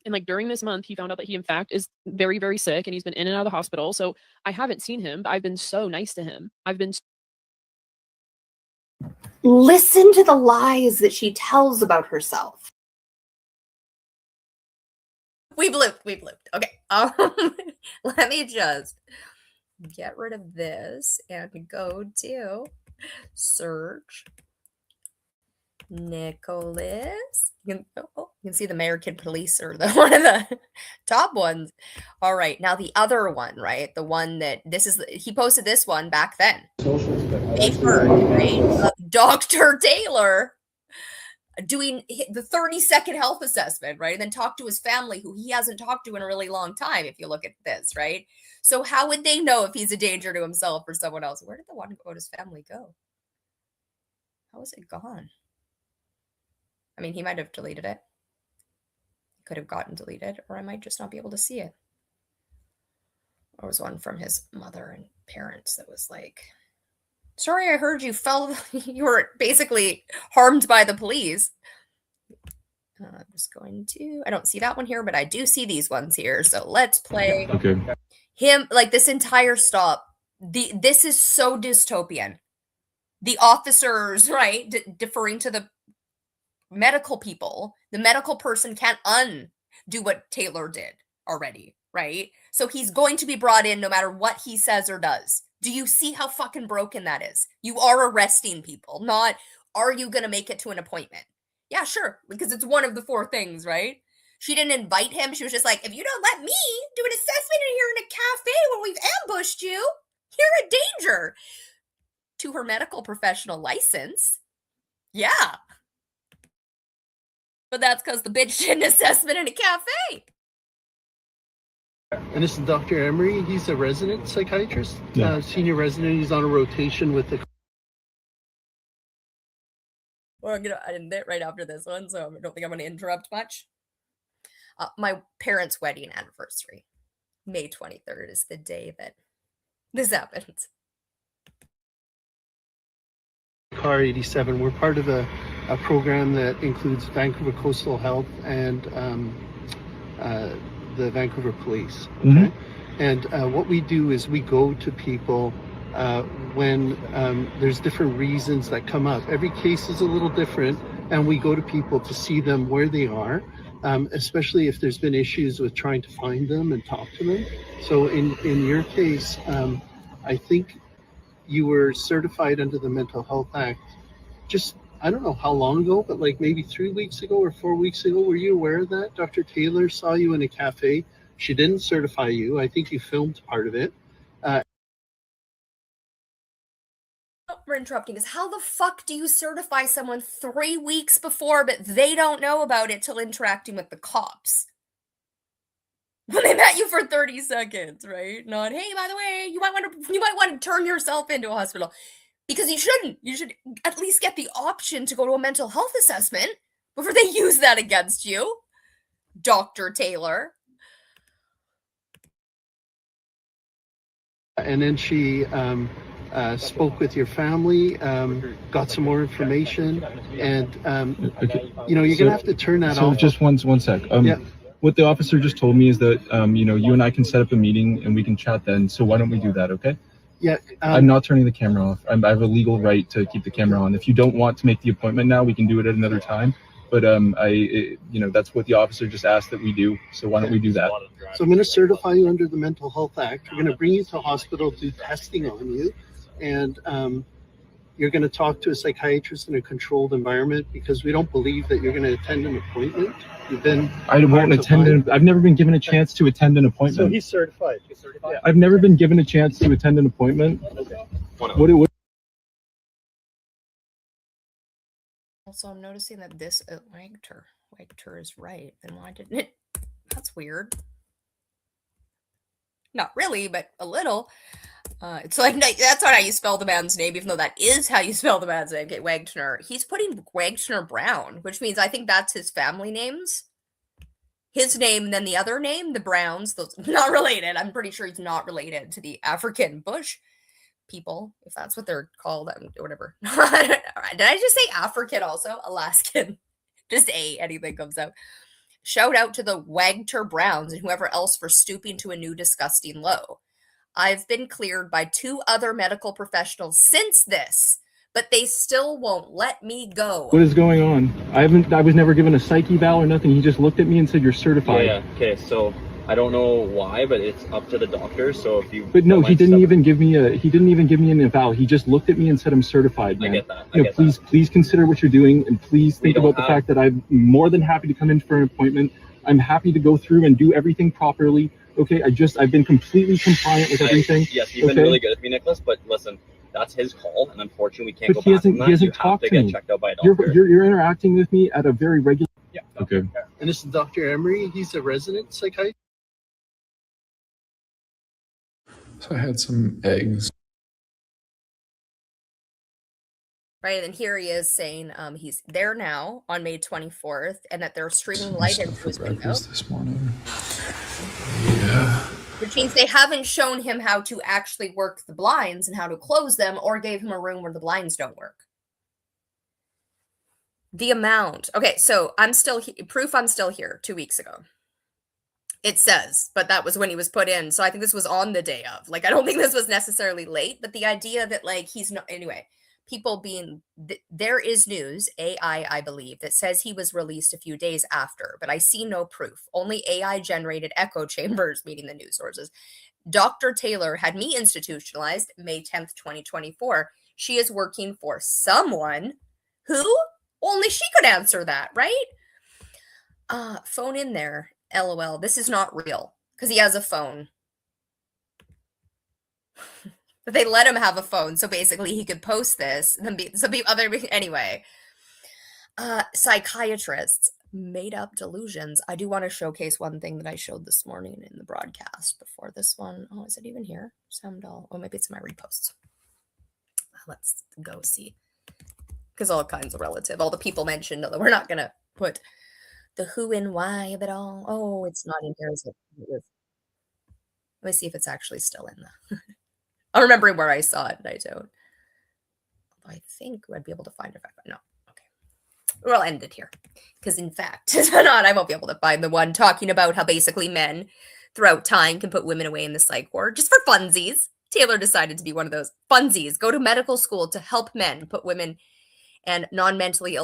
And like during this month, he found out that he in fact is very, very sick and he's been in and out of the hospital. So I haven't seen him, but I've been so nice to him. Listen to the lies that she tells about herself. We've lived. Okay. Let me just get rid of this and go to search Nickolas. You can see the Mayor Kid Police or the one of the top ones. All right, now the other one, right? The one that he posted this one back then. They've heard, right? Dr. Taylor doing the 30-second health assessment, right? And then talk to his family, who he hasn't talked to in a really long time, if you look at this, right? So how would they know if he's a danger to himself or someone else? Where did the one about his family go? How is it gone? I mean, he might have deleted it. It could have gotten deleted, or I might just not be able to see it. There was one from his mother and parents that was like, sorry, I heard you were basically harmed by the police. I'm just going to, I don't see that one here, but I do see these ones here. So let's play him, like this entire stop. This is so dystopian. The officers, right, deferring to the medical people. The medical person can't undo what Taylor did already, right? So he's going to be brought in no matter what he says or does. Do you see how fucking broken that is? You are arresting people, not are you going to make it to an appointment? Yeah, sure, because it's one of the 4 things, right? She didn't invite him. She was just like, if you don't let me do an assessment in here in a cafe when we've ambushed you, you're a danger to her medical professional license. Yeah. But that's because the bitch did an assessment in a cafe. And this is Dr. Emery. He's a resident psychiatrist, senior resident. He's on a rotation with the... Well, I'm gonna end it right after this one, so I don't think I'm going to interrupt much. My parents' wedding anniversary, May 23rd, is the day that this happened. Car 87. We're part of a program that includes Vancouver Coastal Health and the Vancouver Police. Okay? And what we do is we go to people when there's different reasons that come up. Every case is a little different, and we go to people to see them where they are, especially if there's been issues with trying to find them and talk to them. So in your case, I think you were certified under the Mental Health Act just, I don't know how long ago, but like maybe 3 weeks ago or 4 weeks ago. Were you aware of that? Dr. Taylor saw you in a cafe. She didn't certify you. I think you filmed part of it. We're interrupting is how the fuck do you certify someone 3 weeks before, but they don't know about it till interacting with the cops? When they met you for 30 seconds, right? Not, hey, by the way, you might want to turn yourself into a hospital. Because you shouldn't. You should at least get the option to go to a mental health assessment before they use that against you, Dr. Taylor. And then she spoke with your family, got some more information, and you know, you're gonna have to turn that off. So just one sec. Yeah. What the officer just told me is that you know, you and I can set up a meeting and we can chat then. So why don't we do that? Okay. Yeah. I'm not turning the camera off. I have a legal right to keep the camera on. If you don't want to make the appointment now, we can do it at another time. But you know, that's what the officer just asked that we do. So why don't we do that? So I'm going to certify you under the Mental Health Act. We're going to bring you to a hospital, do testing on you, and you're going to talk to a psychiatrist in a controlled environment because we don't believe that you're going to attend an appointment. You've been. I won't attend. I've never been given a chance to attend an appointment. So he's certified. I've never been given a chance to attend an appointment. Okay. What Also, I'm noticing that this Wagter is right. Then why didn't it? That's weird. Not really, but a little. It's like that's not how you spell the man's name, even though that is how you spell the man's name. Okay, Wagner. He's putting Wagner Brown, which means I think that's his family names. His name, and then the other name, the Browns. Those not related. I'm pretty sure he's not related to the African bush people, if that's what they're called, or whatever. Did I just say African also? Alaskan. Just anything comes out. Shout out to the Wagter Browns and whoever else for stooping to a new disgusting low. I've been cleared by 2 other medical professionals since this, but they still won't let me go. What is going on? I was never given a psych eval or nothing. He just looked at me and said, "You're certified." Yeah. Okay. So I don't know why, but it's up to the doctor. So if you. But no, he didn't even give me an eval. He just looked at me and said, "I'm certified, man." I get that. You know, please consider what you're doing, and please think about the fact that I'm more than happy to come in for an appointment. I'm happy to go through and do everything properly. Okay, I've been completely compliant with everything. Yes, you've been really good with me, Nickolas. But listen, that's his call, and unfortunately, we can't go back on that. He hasn't talked to me. Get checked out by a doctor. You're interacting with me at a very regular. Yeah. Okay. And this is Dr. Emery. He's a resident psychiatrist. So I had some eggs. Right, and here he is saying he's there now on May 24th, and that they're streaming light into his window. This morning. Yeah. Which means they haven't shown him how to actually work the blinds and how to close them, or gave him a room where the blinds don't work. The amount. Okay, so I'm still proof I'm still here 2 weeks ago. It says, but that was when he was put in. So I think this was on the day of. Like, I don't think this was necessarily late, but the idea that, like, he's not, anyway, people being, there is news, AI, I believe, that says he was released a few days after, but I see no proof. Only AI-generated echo chambers meeting the news sources. Dr. Taylor had me institutionalized May 10th, 2024. She is working for someone who only she could answer that, right? Phone in there. LOL. This is not real because he has a phone. But they let him have a phone, so basically he could post this. And then anyway. Psychiatrists, made up delusions. I do want to showcase one thing that I showed this morning in the broadcast before this one. Oh, is it even here? Samdal. Oh, maybe it's in my reposts. Let's go see. Because all kinds of relative. All the people mentioned, we're not going to put the who and why of it all. Oh, it's not in here. Is it? Let me see if it's actually still in the. I'm remembering where I saw it, and I don't. I think I'd be able to find it. No. Okay. We'll end it here. Because in fact, I won't be able to find the one talking about how basically men throughout time can put women away in the psych ward just for funsies. Taylor decided to be one of those funsies. Go to medical school to help men put women and non-mentally ill